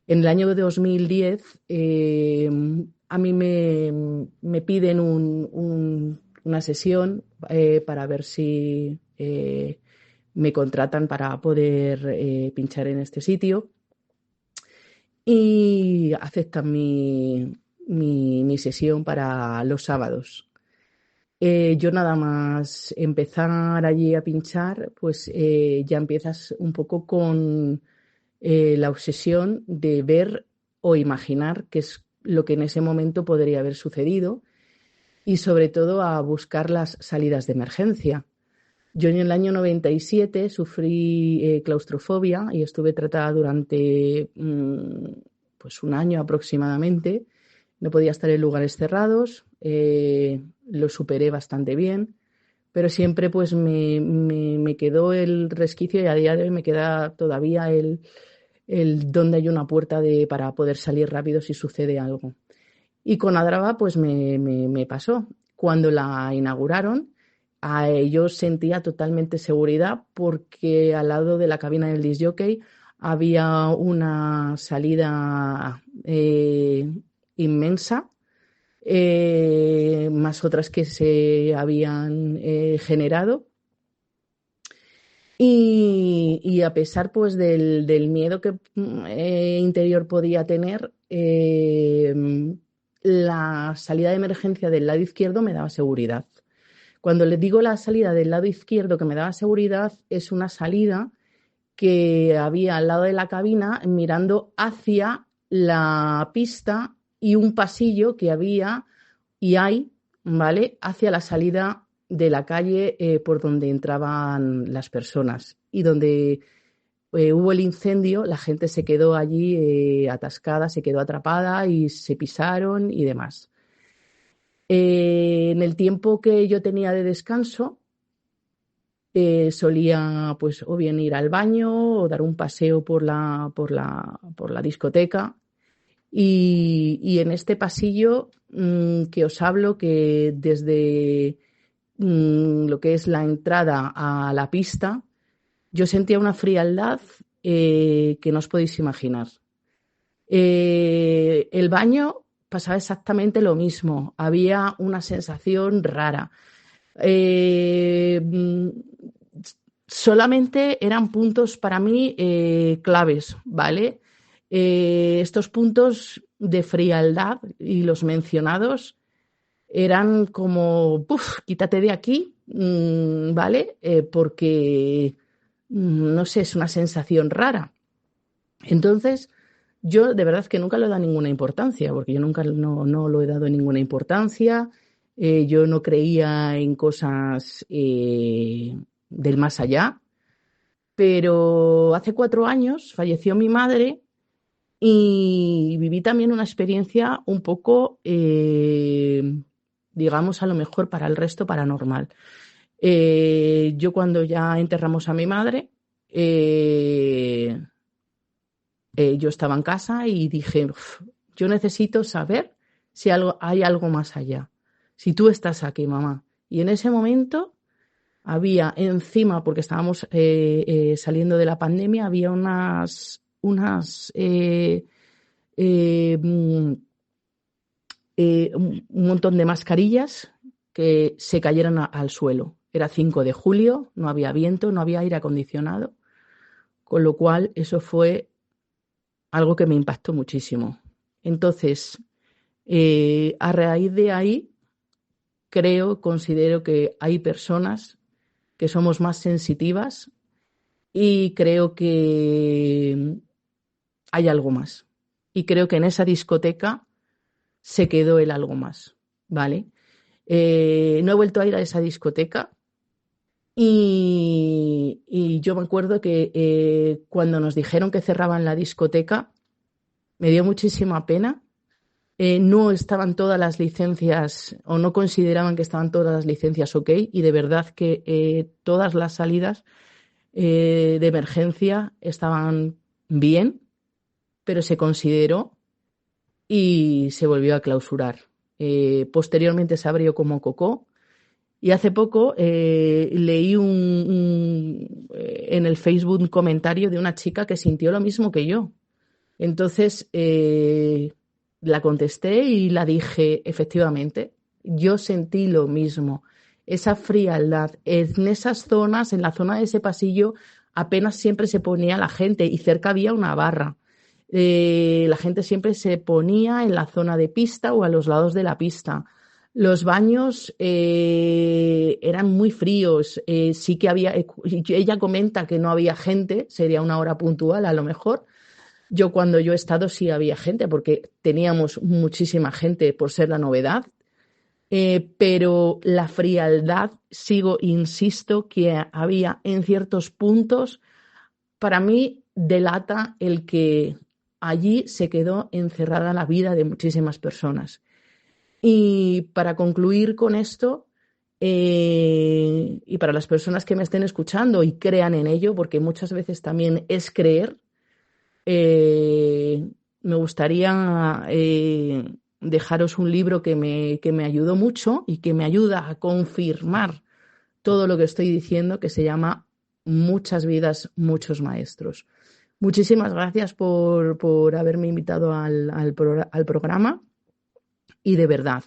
En el año 2010 a mí me piden una sesión para ver si me contratan para poder pinchar en este sitio y aceptan mi sesión para los sábados. Yo nada más empezar allí a pinchar, pues ya empiezas un poco con la obsesión de ver o imaginar qué es lo que en ese momento podría haber sucedido y sobre todo a buscar las salidas de emergencia. Yo en el año 97 sufrí claustrofobia y estuve tratada durante un año aproximadamente. No podía estar en lugares cerrados, lo superé bastante bien, pero siempre pues me quedó el resquicio y a día de hoy me queda todavía el donde hay una puerta para poder salir rápido si sucede algo. Y con Adrava pues me pasó. Cuando la inauguraron, yo sentía totalmente seguridad porque al lado de la cabina del disc jockey había una salida inmensa, más otras que se habían generado y a pesar pues del miedo que interior podía tener, la salida de emergencia del lado izquierdo me daba seguridad. Cuando les digo la salida del lado izquierdo que me daba seguridad, es una salida que había al lado de la cabina mirando hacia la pista y un pasillo que había y hay, ¿vale?, hacia la salida de la calle por donde entraban las personas y donde hubo el incendio, la gente se quedó allí atascada, se quedó atrapada y se pisaron y demás. En el tiempo que yo tenía de descanso solía pues o bien ir al baño o dar un paseo por la discoteca. Y en este pasillo que os hablo, que desde lo que es la entrada a la pista, Yo sentía una frialdad que no os podéis imaginar. El baño pasaba exactamente lo mismo. Había una sensación rara. Solamente eran puntos para mí claves, ¿vale? Estos puntos de frialdad y los mencionados eran como, quítate de aquí, ¿vale? Porque, no sé, es una sensación rara. Entonces, yo de verdad que nunca le he dado ninguna importancia, porque yo nunca no lo he dado ninguna importancia. Yo no creía en cosas del más allá, pero hace 4 años falleció mi madre y viví también una experiencia un poco, digamos, a lo mejor para el resto paranormal. Yo cuando ya enterramos a mi madre, yo estaba en casa y dije, yo necesito saber si hay algo más allá. Si tú estás aquí, mamá. Y en ese momento había encima, porque estábamos saliendo de la pandemia, había un montón de mascarillas que se cayeron al suelo. Era 5 de julio, no había viento, no había aire acondicionado, con lo cual eso fue algo que me impactó muchísimo. Entonces, a raíz de ahí, considero que hay personas que somos más sensitivas y creo que hay algo más. Y creo que en esa discoteca se quedó el algo más, ¿vale? No he vuelto a ir a esa discoteca y yo me acuerdo que cuando nos dijeron que cerraban la discoteca me dio muchísima pena. No estaban todas las licencias o no consideraban que estaban todas las licencias ok y de verdad que todas las salidas de emergencia estaban bien, pero se consideró y se volvió a clausurar. Posteriormente se abrió como Cocó y hace poco leí en el Facebook un comentario de una chica que sintió lo mismo que yo. Entonces la contesté y la dije, efectivamente, yo sentí lo mismo, esa frialdad. En esas zonas, en la zona de ese pasillo, apenas siempre se ponía la gente y cerca había una barra. La gente siempre se ponía en la zona de pista o a los lados de la pista. Los baños eran muy fríos, sí que había, ella comenta que no había gente, sería una hora puntual a lo mejor. Cuando yo he estado sí había gente porque teníamos muchísima gente por ser la novedad, pero la frialdad, insisto, que había en ciertos puntos, para mí delata el que allí se quedó encerrada la vida de muchísimas personas. Y para concluir con esto, y para las personas que me estén escuchando y crean en ello, porque muchas veces también es creer, me gustaría dejaros un libro que me ayudó mucho y que me ayuda a confirmar todo lo que estoy diciendo, que se llama Muchas vidas, muchos maestros. Muchísimas gracias por haberme invitado al programa y de verdad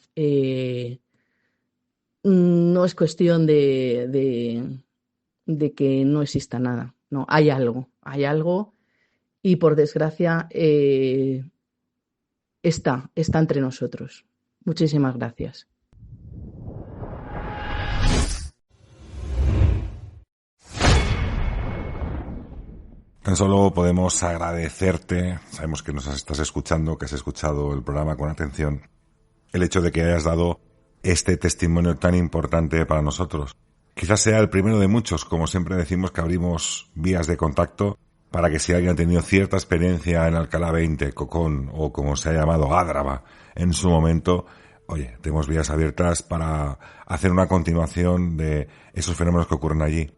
no es cuestión de que no exista nada, no, hay algo y por desgracia está entre nosotros. Muchísimas gracias. Tan solo podemos agradecerte, sabemos que nos estás escuchando, que has escuchado el programa con atención, el hecho de que hayas dado este testimonio tan importante para nosotros. Quizás sea el primero de muchos, como siempre decimos que abrimos vías de contacto para que si alguien ha tenido cierta experiencia en Alcalá 20, Cocón o como se ha llamado Gádraba en su momento, oye, tenemos vías abiertas para hacer una continuación de esos fenómenos que ocurren allí.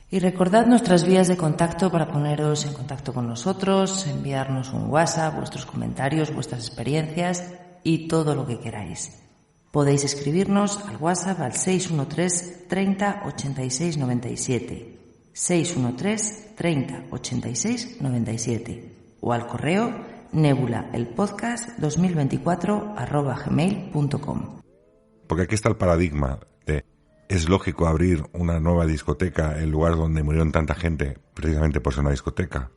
Y recordad nuestras vías de contacto para poneros en contacto con nosotros, enviarnos un WhatsApp, vuestros comentarios, vuestras experiencias y todo lo que queráis. Podéis escribirnos al WhatsApp al 613 30 86 97. 613 30 86 97 o al correo nebulaelpodcast2024@gmail.com. Porque aquí está el paradigma de es lógico abrir una nueva discoteca en lugar donde murieron tanta gente precisamente por ser una discoteca.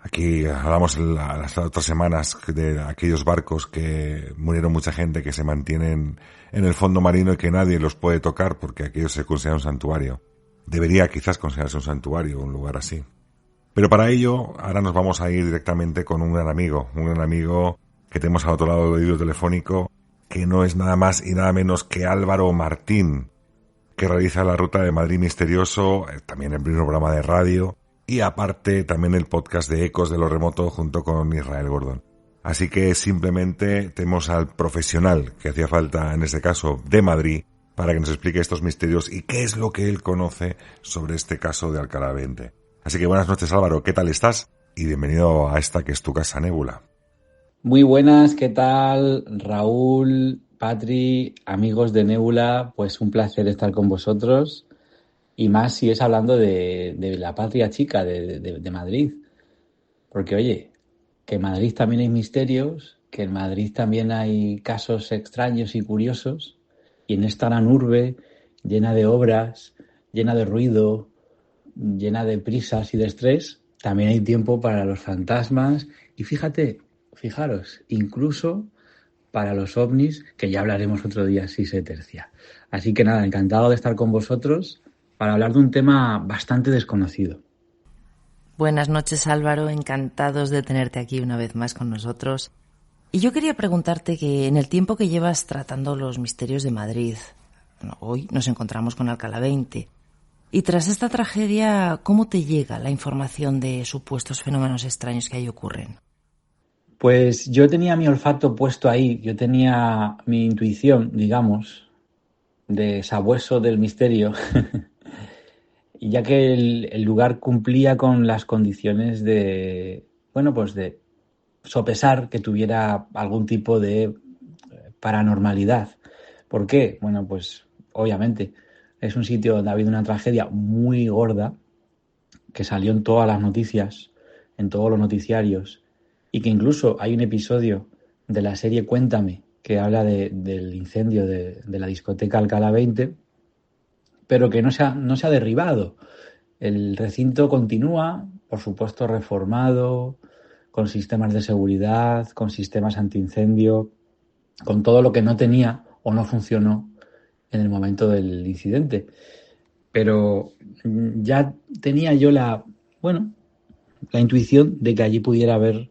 Aquí hablamos las otras semanas de aquellos barcos que murieron mucha gente, que se mantienen en el fondo marino y que nadie los puede tocar porque aquello se considera un santuario. Debería quizás considerarse un santuario, un lugar así. Pero para ello, ahora nos vamos a ir directamente con un gran amigo que tenemos al otro lado del hilo telefónico, que no es nada más y nada menos que Álvaro Martín, que realiza la Ruta de Madrid Misterioso, también el primer programa de radio, y aparte también el podcast de Ecos de lo Remoto junto con Israel Gordon. Así que simplemente tenemos al profesional que hacía falta en este caso de Madrid para que nos explique estos misterios y qué es lo que él conoce sobre este caso de Alcalá 20. Así que buenas noches, Álvaro, ¿qué tal estás? Y bienvenido a esta que es tu casa, Nebula. Muy buenas, ¿qué tal? Raúl, Patri, amigos de Nebula, pues un placer estar con vosotros. Y más si es hablando de la patria chica, de Madrid. Porque, oye, que en Madrid también hay misterios, que en Madrid también hay casos extraños y curiosos, y en esta gran urbe, llena de obras, llena de ruido, llena de prisas y de estrés, también hay tiempo para los fantasmas, y fijaros, incluso para los ovnis, que ya hablaremos otro día si se tercia. Así que nada, encantado de estar con vosotros para hablar de un tema bastante desconocido. Buenas noches, Álvaro, encantados de tenerte aquí una vez más con nosotros. Y yo quería preguntarte que en el tiempo que llevas tratando los misterios de Madrid, hoy nos encontramos con Alcalá 20, y tras esta tragedia, ¿cómo te llega la información de supuestos fenómenos extraños que ahí ocurren? Pues yo tenía mi olfato puesto ahí, yo tenía mi intuición, digamos, de sabueso del misterio, y ya que el lugar cumplía con las condiciones de sopesar que tuviera algún tipo de paranormalidad. ¿Por qué? Bueno, pues obviamente es un sitio donde ha habido una tragedia muy gorda que salió en todas las noticias, en todos los noticiarios, y que incluso hay un episodio de la serie Cuéntame que habla del incendio de la discoteca Alcalá 20, pero que no se ha derribado. El recinto continúa, por supuesto, reformado, con sistemas de seguridad, con sistemas antiincendio, con todo lo que no tenía o no funcionó en el momento del incidente. Pero ya tenía yo la intuición de que allí pudiera haber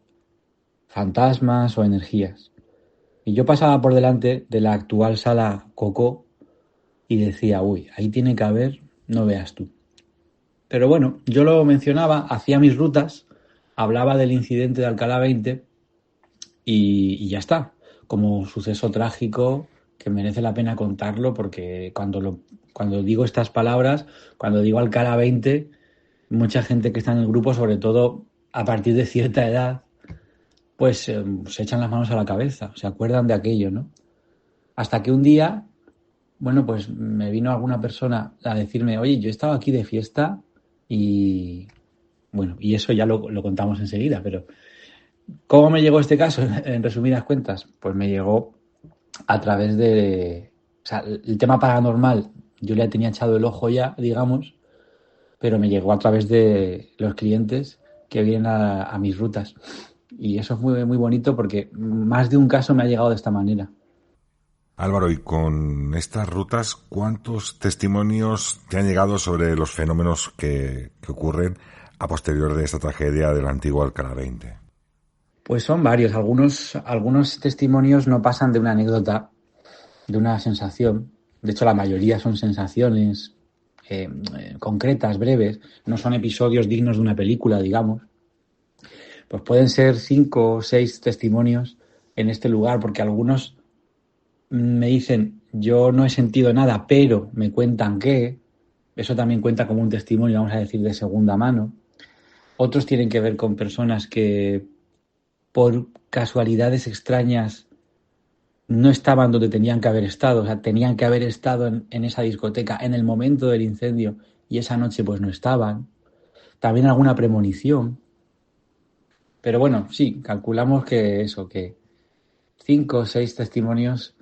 fantasmas o energías. Y yo pasaba por delante de la actual sala Cocó y decía, ahí tiene que haber, no veas tú. Pero bueno, yo lo mencionaba, hacía mis rutas, hablaba del incidente de Alcalá 20 y ya está. Como suceso trágico que merece la pena contarlo, porque cuando digo estas palabras, cuando digo Alcalá 20, mucha gente que está en el grupo, sobre todo a partir de cierta edad, pues se echan las manos a la cabeza, se acuerdan de aquello, ¿no? Hasta que un día, pues me vino alguna persona a decirme, oye, yo estaba aquí de fiesta y eso ya lo contamos enseguida, pero ¿cómo me llegó este caso? En resumidas cuentas, pues me llegó a través el tema paranormal, yo le tenía echado el ojo ya, digamos, pero me llegó a través de los clientes que vienen a mis rutas. Y eso es muy, muy bonito porque más de un caso me ha llegado de esta manera. Álvaro, y con estas rutas, ¿cuántos testimonios te han llegado sobre los fenómenos que ocurren a posterior de esta tragedia del antiguo Alcalá 20? Pues son varios. Algunos testimonios no pasan de una anécdota, de una sensación. De hecho, la mayoría son sensaciones concretas, breves. No son episodios dignos de una película, digamos. Pues pueden ser 5 o 6 testimonios en este lugar, porque algunos me dicen, yo no he sentido nada, pero me cuentan que, eso también cuenta como un testimonio, vamos a decir, de segunda mano. Otros tienen que ver con personas que por casualidades extrañas no estaban donde tenían que haber estado, o sea, tenían que haber estado en esa discoteca en el momento del incendio y esa noche pues no estaban. También alguna premonición. Pero bueno, sí, calculamos que 5 o 6 testimonios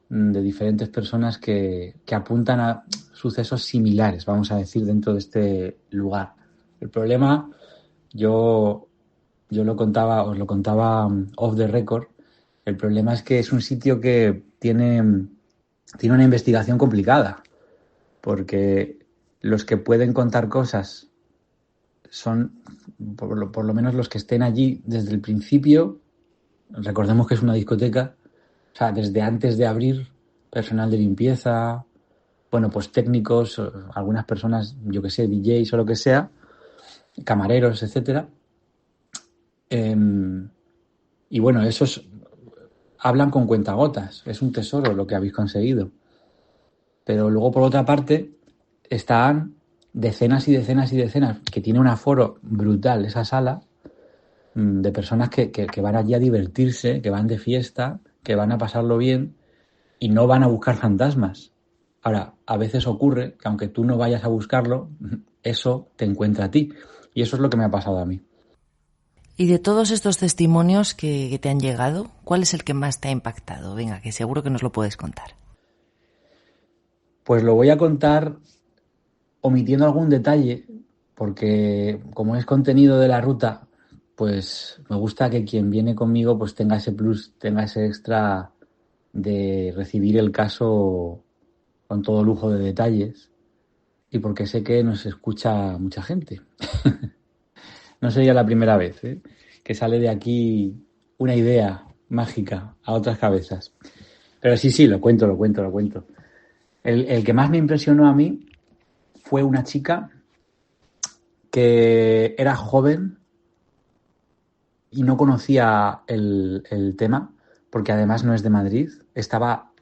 de diferentes personas que apuntan a sucesos similares, vamos a decir, dentro de este lugar. El problema, yo os lo contaba off the record, el problema es que es un sitio que tiene una investigación complicada, porque los que pueden contar cosas son por lo menos los que estén allí desde el principio. Recordemos que es una discoteca, o sea, desde antes de abrir, personal de limpieza, bueno, pues técnicos, algunas personas, yo que sé, DJs o lo que sea, camareros, etcétera. Y bueno, esos hablan con cuentagotas, es un tesoro lo que habéis conseguido. Pero luego, por otra parte, están decenas y decenas y decenas, que tiene un aforo brutal esa sala, de personas que van allí a divertirse, que van de fiesta, que van a pasarlo bien y no van a buscar fantasmas. Ahora, a veces ocurre que aunque tú no vayas a buscarlo, eso te encuentra a ti. Y eso es lo que me ha pasado a mí. Y de todos estos testimonios que te han llegado, ¿cuál es el que más te ha impactado? Venga, que seguro que nos lo puedes contar. Pues lo voy a contar omitiendo algún detalle, porque como es contenido de la ruta, pues me gusta que quien viene conmigo pues tenga ese plus, tenga ese extra de recibir el caso con todo lujo de detalles, y porque sé que nos escucha mucha gente. No sería la primera vez que sale de aquí una idea mágica a otras cabezas. Pero sí, lo cuento. El que más me impresionó a mí fue una chica que era joven y no conocía el tema, porque además no es de Madrid. Estaba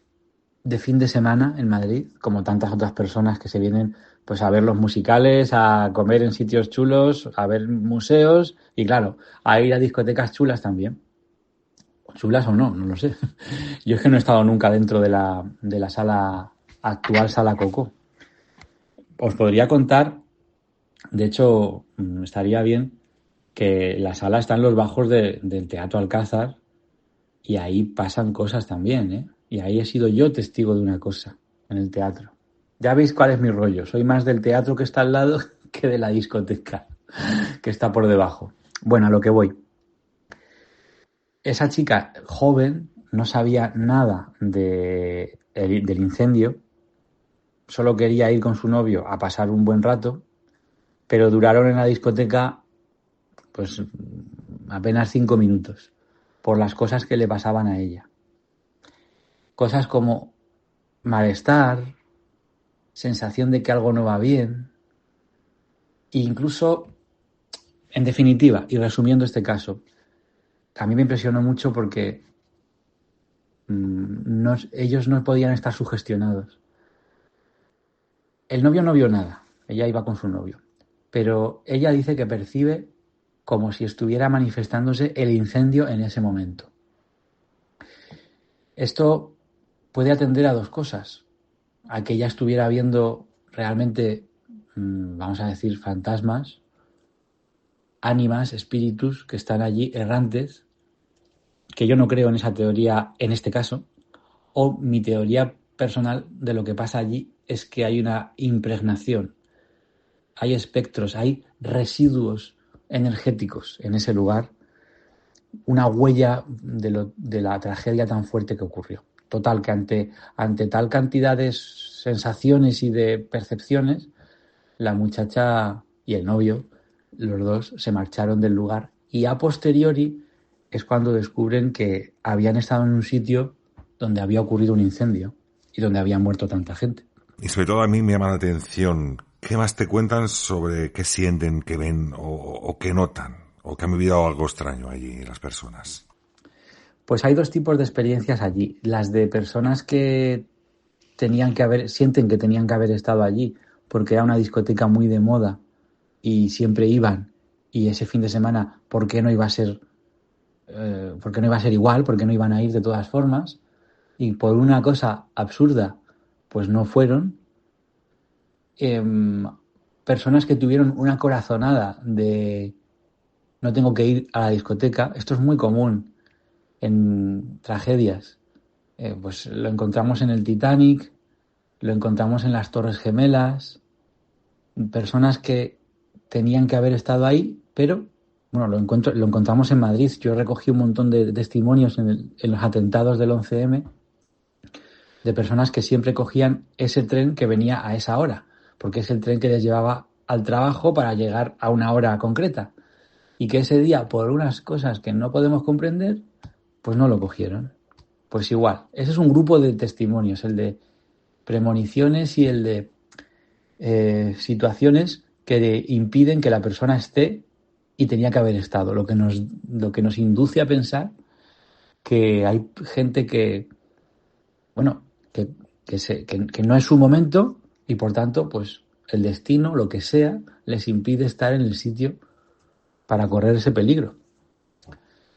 de fin de semana en Madrid, como tantas otras personas que se vienen pues a ver los musicales, a comer en sitios chulos, a ver museos y, claro, a ir a discotecas chulas también. Chulas o no lo sé. Yo es que no he estado nunca dentro de la sala, actual Sala Coco. Os podría contar, de hecho, estaría bien, que la sala está en los bajos del Teatro Alcázar y ahí pasan cosas también, Y ahí he sido yo testigo de una cosa en el teatro. Ya veis cuál es mi rollo. Soy más del teatro que está al lado que de la discoteca que está por debajo. Bueno, a lo que voy. Esa chica joven no sabía nada del incendio. Solo quería ir con su novio a pasar un buen rato, pero duraron en la discoteca pues apenas 5 minutos por las cosas que le pasaban a ella. Cosas como malestar, sensación de que algo no va bien, e incluso, en definitiva, y resumiendo este caso, a mí me impresionó mucho porque ellos no podían estar sugestionados. El novio no vio nada, ella iba con su novio, pero ella dice que percibe como si estuviera manifestándose el incendio en ese momento. Esto puede atender a dos cosas: a que ella estuviera viendo realmente, vamos a decir, fantasmas, ánimas, espíritus que están allí errantes, que yo no creo en esa teoría en este caso, o mi teoría personal de lo que pasa allí es que hay una impregnación, hay espectros, hay residuos energéticos en ese lugar, una huella de la tragedia tan fuerte que ocurrió. Total, que ante tal cantidad de sensaciones y de percepciones, la muchacha y el novio, los dos, se marcharon del lugar, y a posteriori es cuando descubren que habían estado en un sitio donde había ocurrido un incendio y donde había muerto tanta gente. Y sobre todo a mí me llama la atención, ¿qué más te cuentan sobre qué sienten, qué ven o qué notan? ¿O que han vivido algo extraño allí las personas? Pues hay dos tipos de experiencias allí. Las de personas que sienten que tenían que haber estado allí porque era una discoteca muy de moda y siempre iban, y ese fin de semana, ¿por qué no iba a ser igual? ¿Por qué no iban a ir de todas formas? Y por una cosa absurda, pues no fueron. personas que tuvieron una corazonada de no tengo que ir a la discoteca. Esto es muy común en tragedias. Pues lo encontramos en el Titanic, lo encontramos en las Torres Gemelas, personas que tenían que haber estado ahí, pero bueno, lo encontramos en Madrid. Yo recogí un montón de testimonios en los atentados del 11M de personas que siempre cogían ese tren que venía a esa hora, porque es el tren que les llevaba al trabajo para llegar a una hora concreta, y que ese día, por unas cosas que no podemos comprender, pues no lo cogieron. Pues igual, ese es un grupo de testimonios, el de premoniciones y el de situaciones que impiden que la persona esté y tenía que haber estado, lo que nos induce a pensar que hay gente que, bueno, que no es su momento y por tanto, pues el destino, lo que sea, les impide estar en el sitio para correr ese peligro.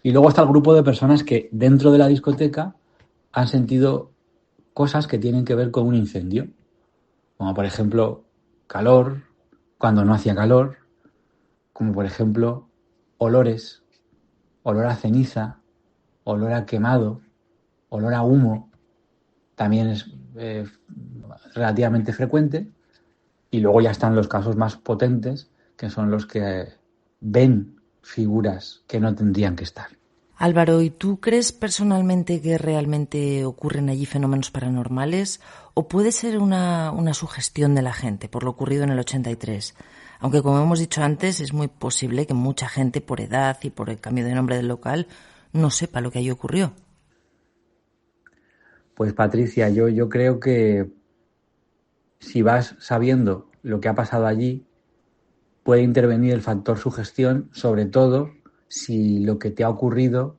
Y luego está el grupo de personas que dentro de la discoteca han sentido cosas que tienen que ver con un incendio, como por ejemplo calor, cuando no hacía calor, como por ejemplo olores, olor a ceniza, olor a quemado, olor a humo, también es relativamente frecuente. Y luego ya están los casos más potentes, que son los que ven figuras que no tendrían que estar. Álvaro, ¿y tú crees personalmente que realmente ocurren allí fenómenos paranormales o puede ser una sugestión de la gente por lo ocurrido en el 83? Aunque, como hemos dicho antes, es muy posible que mucha gente, por edad y por el cambio de nombre del local, no sepa lo que allí ocurrió. Pues Patricia, yo creo que si vas sabiendo lo que ha pasado allí, puede intervenir el factor sugestión, sobre todo si lo que te ha ocurrido,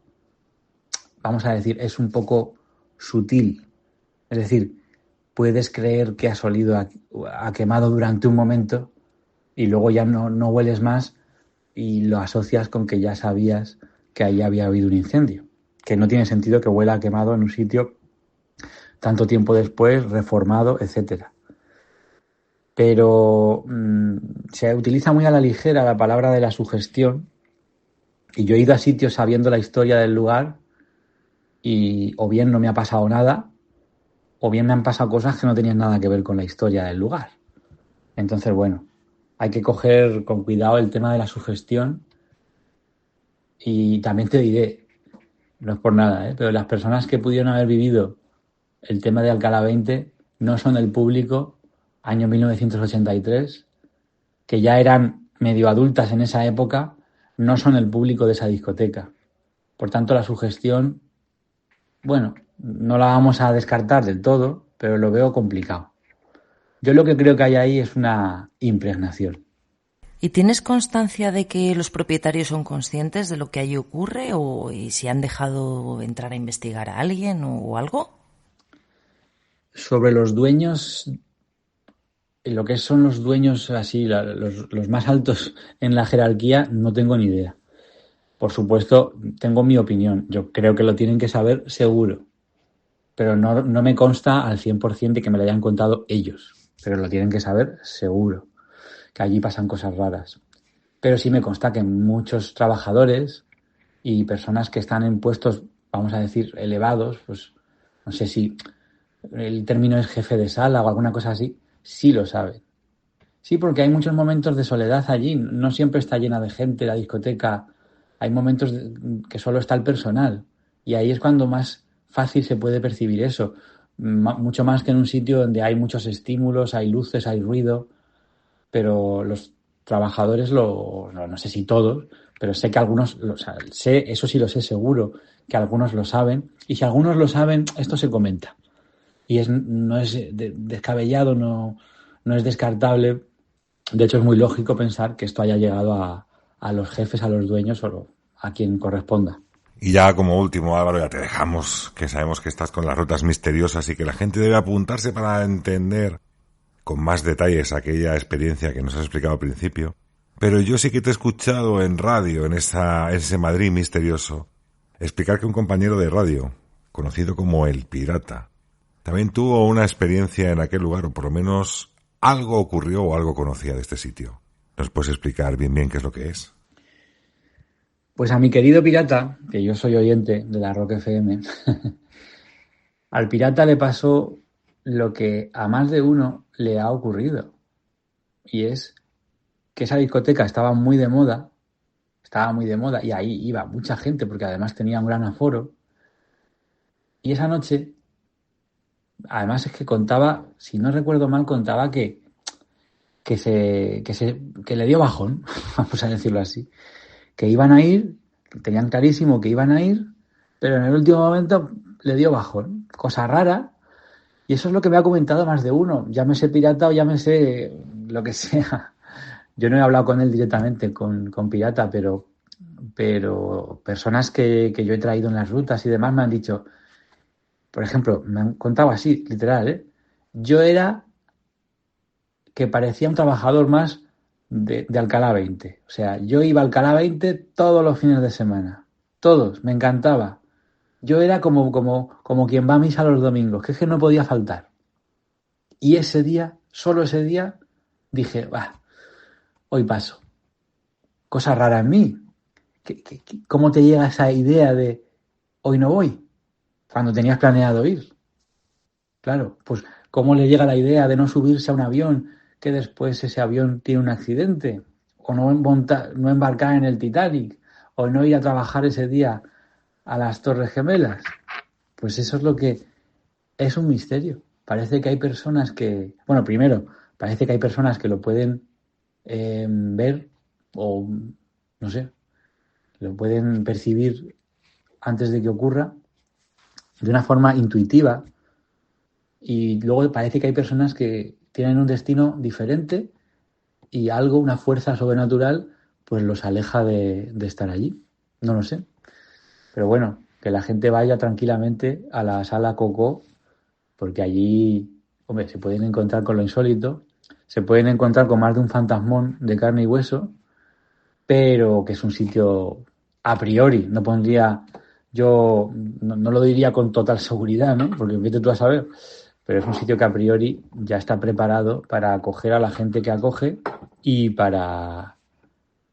vamos a decir, es un poco sutil. Es decir, puedes creer que has olido a quemado durante un momento y luego ya no hueles más y lo asocias con que ya sabías que ahí había habido un incendio. Que no tiene sentido que huela a quemado en un sitio tanto tiempo después, reformado, etcétera. Pero se utiliza muy a la ligera la palabra de la sugestión, y yo he ido a sitios sabiendo la historia del lugar y o bien no me ha pasado nada o bien me han pasado cosas que no tenían nada que ver con la historia del lugar. Entonces, bueno, hay que coger con cuidado el tema de la sugestión. Y también te diré, no es por nada, pero las personas que pudieron haber vivido el tema de Alcalá 20 no son el público año 1983, que ya eran medio adultas en esa época, no son el público de esa discoteca. Por tanto, la sugestión, bueno, no la vamos a descartar del todo, pero lo veo complicado. Yo lo que creo que hay ahí es una impregnación. ¿Y tienes constancia de que los propietarios son conscientes de lo que allí ocurre o si han dejado entrar a investigar a alguien o algo? Sobre los dueños, lo que son los dueños así, los más altos en la jerarquía, no tengo ni idea. Por supuesto, tengo mi opinión. Yo creo que lo tienen que saber seguro, pero no me consta al 100% de que me lo hayan contado ellos, pero lo tienen que saber seguro, que allí pasan cosas raras. Pero sí me consta que muchos trabajadores y personas que están en puestos, vamos a decir, elevados, pues no sé si el término es jefe de sala o alguna cosa así, sí lo saben. Sí, porque hay muchos momentos de soledad allí, no siempre está llena de gente la discoteca, hay momentos que solo está el personal y ahí es cuando más fácil se puede percibir eso, mucho más que en un sitio donde hay muchos estímulos, hay luces, hay ruido, pero los trabajadores, no sé si todos, pero sé que algunos, eso sí lo sé seguro, que algunos lo saben, y si algunos lo saben, esto se comenta. Y no es descabellado, no es descartable. De hecho, es muy lógico pensar que esto haya llegado a los jefes, a los dueños o a quien corresponda. Y ya como último, Álvaro, ya te dejamos, que sabemos que estás con las rutas misteriosas y que la gente debe apuntarse para entender con más detalles aquella experiencia que nos has explicado al principio. Pero yo sí que te he escuchado en radio, en ese Madrid misterioso, explicar que un compañero de radio, conocido como El Pirata, también tuvo una experiencia en aquel lugar, o por lo menos algo ocurrió o algo conocía de este sitio. ¿Nos puedes explicar bien qué es lo que es? Pues a mi querido pirata, que yo soy oyente de la Rock FM, al pirata le pasó lo que a más de uno le ha ocurrido. Y es que esa discoteca estaba muy de moda y ahí iba mucha gente porque además tenía un gran aforo. Y esa noche, además es que contaba, si no recuerdo mal, contaba que le dio bajón, vamos a decirlo así. Que iban a ir, tenían clarísimo que iban a ir, pero en el último momento le dio bajón. Cosa rara. Y eso es lo que me ha comentado más de uno. Llámese pirata o llámese lo que sea. Yo no he hablado con él directamente, con pirata, pero personas que yo he traído en las rutas y demás me han dicho, por ejemplo, me han contado así, literal, yo era que parecía un trabajador más de Alcalá 20. O sea, yo iba a Alcalá 20 todos los fines de semana. Todos, me encantaba. Yo era como quien va a misa los domingos, que es que no podía faltar. Y ese día, solo ese día, dije, hoy paso. Cosa rara en mí. ¿Cómo te llega esa idea de hoy no voy? Cuando tenías planeado ir. Claro, pues ¿cómo le llega la idea de no subirse a un avión que después ese avión tiene un accidente? O no embarcar en el Titanic. O no ir a trabajar ese día a las Torres Gemelas. Pues eso es lo que es un misterio. Parece que hay personas que... Bueno, primero, parece que hay personas que lo pueden ver o, no sé, lo pueden percibir antes de que ocurra de una forma intuitiva, y luego parece que hay personas que tienen un destino diferente y algo, una fuerza sobrenatural, pues los aleja de estar allí. No lo sé. Pero bueno, que la gente vaya tranquilamente a la sala Coco, porque allí, hombre, se pueden encontrar con lo insólito, se pueden encontrar con más de un fantasmón de carne y hueso, pero que es un sitio a priori, no pondría, yo no lo diría con total seguridad, ¿no? Porque vete tú a saber, pero es un sitio que a priori ya está preparado para acoger a la gente que acoge y para,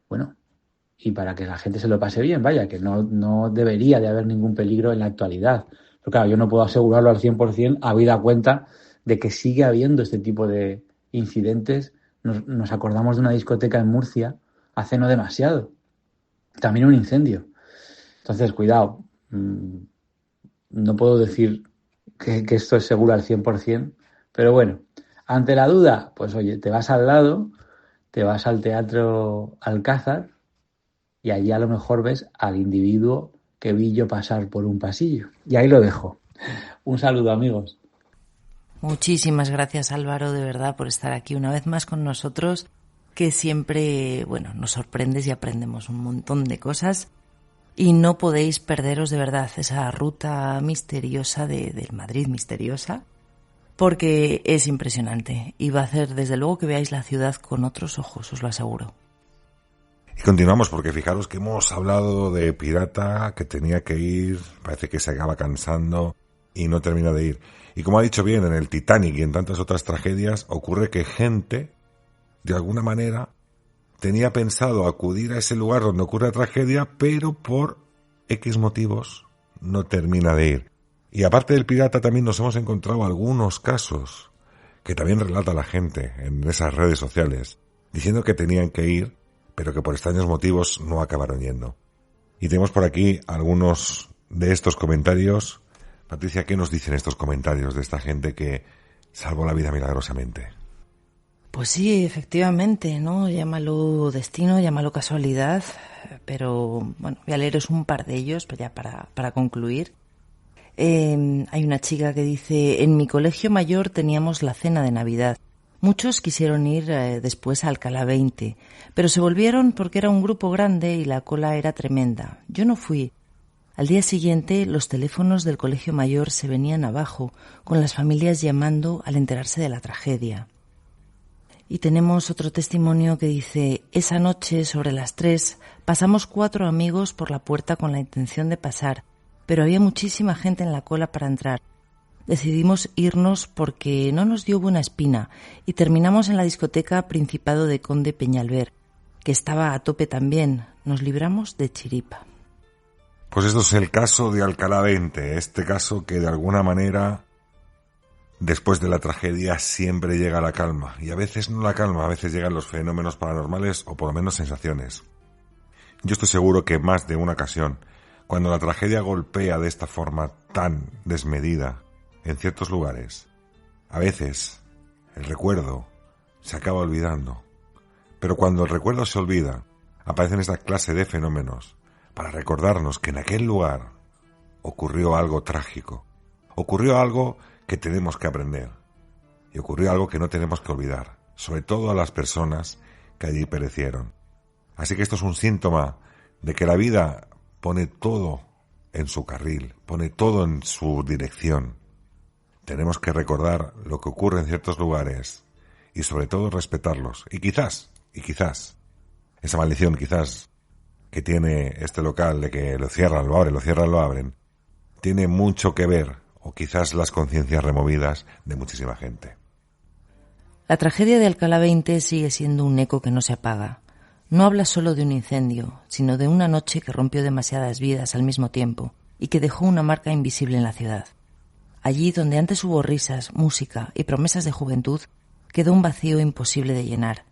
bueno, y para que la gente se lo pase bien, vaya, que no debería de haber ningún peligro en la actualidad. Pero claro, yo no puedo asegurarlo al 100%, habida cuenta de que sigue habiendo este tipo de incidentes. Nos acordamos de una discoteca en Murcia hace no demasiado. También un incendio. Entonces, cuidado. No puedo decir que esto es seguro al 100%, pero bueno, ante la duda, pues oye, te vas al lado, te vas al Teatro Alcázar y allí a lo mejor ves al individuo que vi yo pasar por un pasillo. Y ahí lo dejo. Un saludo, amigos. Muchísimas gracias, Álvaro, de verdad, por estar aquí una vez más con nosotros, que siempre, bueno, nos sorprendes y aprendemos un montón de cosas. Y no podéis perderos de verdad esa ruta misteriosa del Madrid misteriosa, porque es impresionante y va a hacer desde luego que veáis la ciudad con otros ojos, os lo aseguro. Y continuamos, porque fijaros que hemos hablado de pirata que tenía que ir, parece que se acaba cansando y no termina de ir. Y como ha dicho bien, en el Titanic y en tantas otras tragedias ocurre que gente, de alguna manera, tenía pensado acudir a ese lugar donde ocurre la tragedia, pero por X motivos no termina de ir. Y aparte del pirata también nos hemos encontrado algunos casos que también relata la gente en esas redes sociales, diciendo que tenían que ir, pero que por extraños motivos no acabaron yendo. Y tenemos por aquí algunos de estos comentarios. Patricia, ¿qué nos dicen estos comentarios de esta gente que salvó la vida milagrosamente? Pues sí, efectivamente, ¿no? Llámalo destino, llámalo casualidad, pero bueno, voy a leeros un par de ellos ya para concluir. Hay una chica que dice: en mi colegio mayor teníamos la cena de Navidad. Muchos quisieron ir después a Alcalá 20, pero se volvieron porque era un grupo grande y la cola era tremenda. Yo no fui. Al día siguiente los teléfonos del colegio mayor se venían abajo, con las familias llamando al enterarse de la tragedia. Y tenemos otro testimonio que dice: esa noche, sobre las 3, pasamos 4 amigos por la puerta con la intención de pasar, pero había muchísima gente en la cola para entrar. decidimos irnos porque no nos dio buena espina y terminamos en la discoteca Principado de Conde Peñalver, que estaba a tope también. Nos libramos de chiripa. Pues esto es el caso de Alcalá 20, este caso que de alguna manera, después de la tragedia, siempre llega la calma. Y a veces no la calma, a veces llegan los fenómenos paranormales o por lo menos sensaciones. Yo estoy seguro que más de una ocasión, cuando la tragedia golpea de esta forma tan desmedida en ciertos lugares, a veces el recuerdo se acaba olvidando. Pero cuando el recuerdo se olvida, aparecen esta clase de fenómenos para recordarnos que en aquel lugar ocurrió algo trágico, ocurrió algo que tenemos que aprender y ocurrió algo que no tenemos que olvidar, sobre todo a las personas que allí perecieron. Así que esto es un síntoma de que la vida pone todo en su carril, pone todo en su dirección. Tenemos que recordar lo que ocurre en ciertos lugares y sobre todo respetarlos. Y quizás, esa maldición quizás que tiene este local de que lo cierran, lo abren, tiene mucho que ver, o quizás las conciencias removidas de muchísima gente. La tragedia de Alcalá 20 sigue siendo un eco que no se apaga. No habla solo de un incendio, sino de una noche que rompió demasiadas vidas al mismo tiempo y que dejó una marca invisible en la ciudad. Allí donde antes hubo risas, música y promesas de juventud, quedó un vacío imposible de llenar.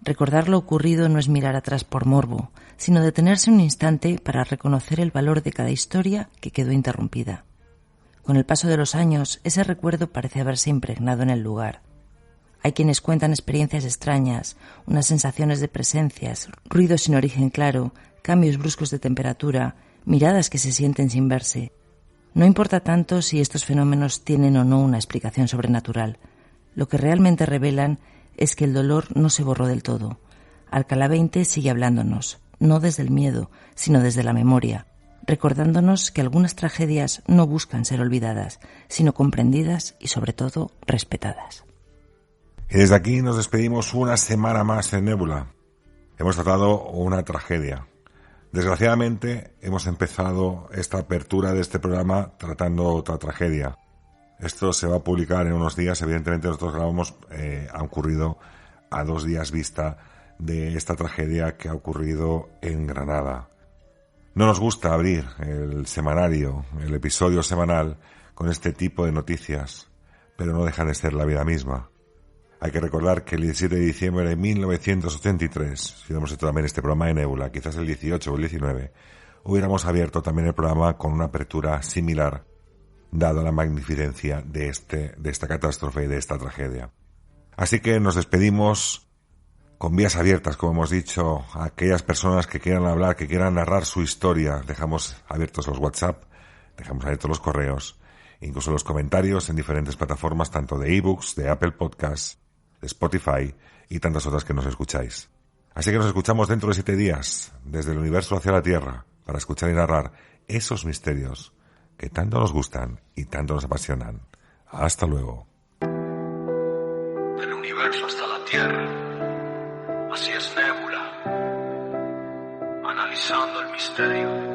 Recordar lo ocurrido no es mirar atrás por morbo, sino detenerse un instante para reconocer el valor de cada historia que quedó interrumpida. Con el paso de los años, ese recuerdo parece haberse impregnado en el lugar. Hay quienes cuentan experiencias extrañas, unas sensaciones de presencias, ruidos sin origen claro, cambios bruscos de temperatura, miradas que se sienten sin verse. No importa tanto si estos fenómenos tienen o no una explicación sobrenatural. Lo que realmente revelan es que el dolor no se borró del todo. Alcalá 20 sigue hablándonos, no desde el miedo, sino desde la memoria, recordándonos que algunas tragedias no buscan ser olvidadas, sino comprendidas y sobre todo respetadas. Y desde aquí nos despedimos una semana más en Nébula. Hemos tratado una tragedia. Desgraciadamente hemos empezado esta apertura de este programa tratando otra tragedia. Esto se va a publicar en unos días. Evidentemente nosotros grabamos, ha ocurrido a 2 días vista de esta tragedia que ha ocurrido en Granada. No nos gusta abrir el semanario, el episodio semanal, con este tipo de noticias, pero no dejan de ser la vida misma. Hay que recordar que el 17 de diciembre de 1983, si hubiéramos hecho también este programa de Nébula, quizás el 18 o el 19, hubiéramos abierto también el programa con una apertura similar, dada la magnificencia de esta catástrofe y de esta tragedia. Así que nos despedimos con vías abiertas, como hemos dicho, a aquellas personas que quieran hablar, que quieran narrar su historia. Dejamos abiertos los WhatsApp, dejamos abiertos los correos, incluso los comentarios en diferentes plataformas, tanto de ebooks, de Apple Podcasts, de Spotify y tantas otras que nos escucháis. Así que nos escuchamos dentro de 7 días, desde el universo hacia la Tierra, para escuchar y narrar esos misterios que tanto nos gustan y tanto nos apasionan. Hasta luego. Del universo hasta la Tierra, así es Nébula, analizando el misterio.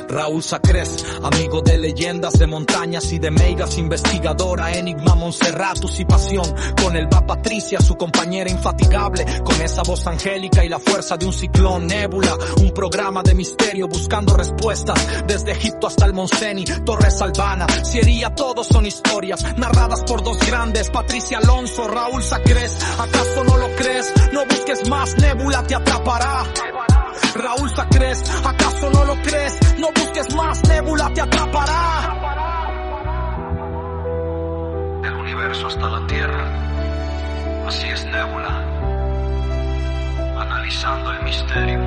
Raúl Sacrés, amigo de leyendas, de montañas y de meigas, investigadora, enigma, Monserratus y pasión. Con él va Patricia, su compañera infatigable, con esa voz angélica y la fuerza de un ciclón. Nébula, un programa de misterio buscando respuestas, desde Egipto hasta el Montseny, Torres Albana, Sierra, todos son historias narradas por 2 grandes, Patricia Alonso, Raúl Sacrés. ¿Acaso no lo crees? No busques más, Nébula te atrapará. Raúl Sacrés, ¿acaso no lo crees? No busques más, Nébula te atrapará. Del universo hasta la Tierra, así es Nébula, analizando el misterio.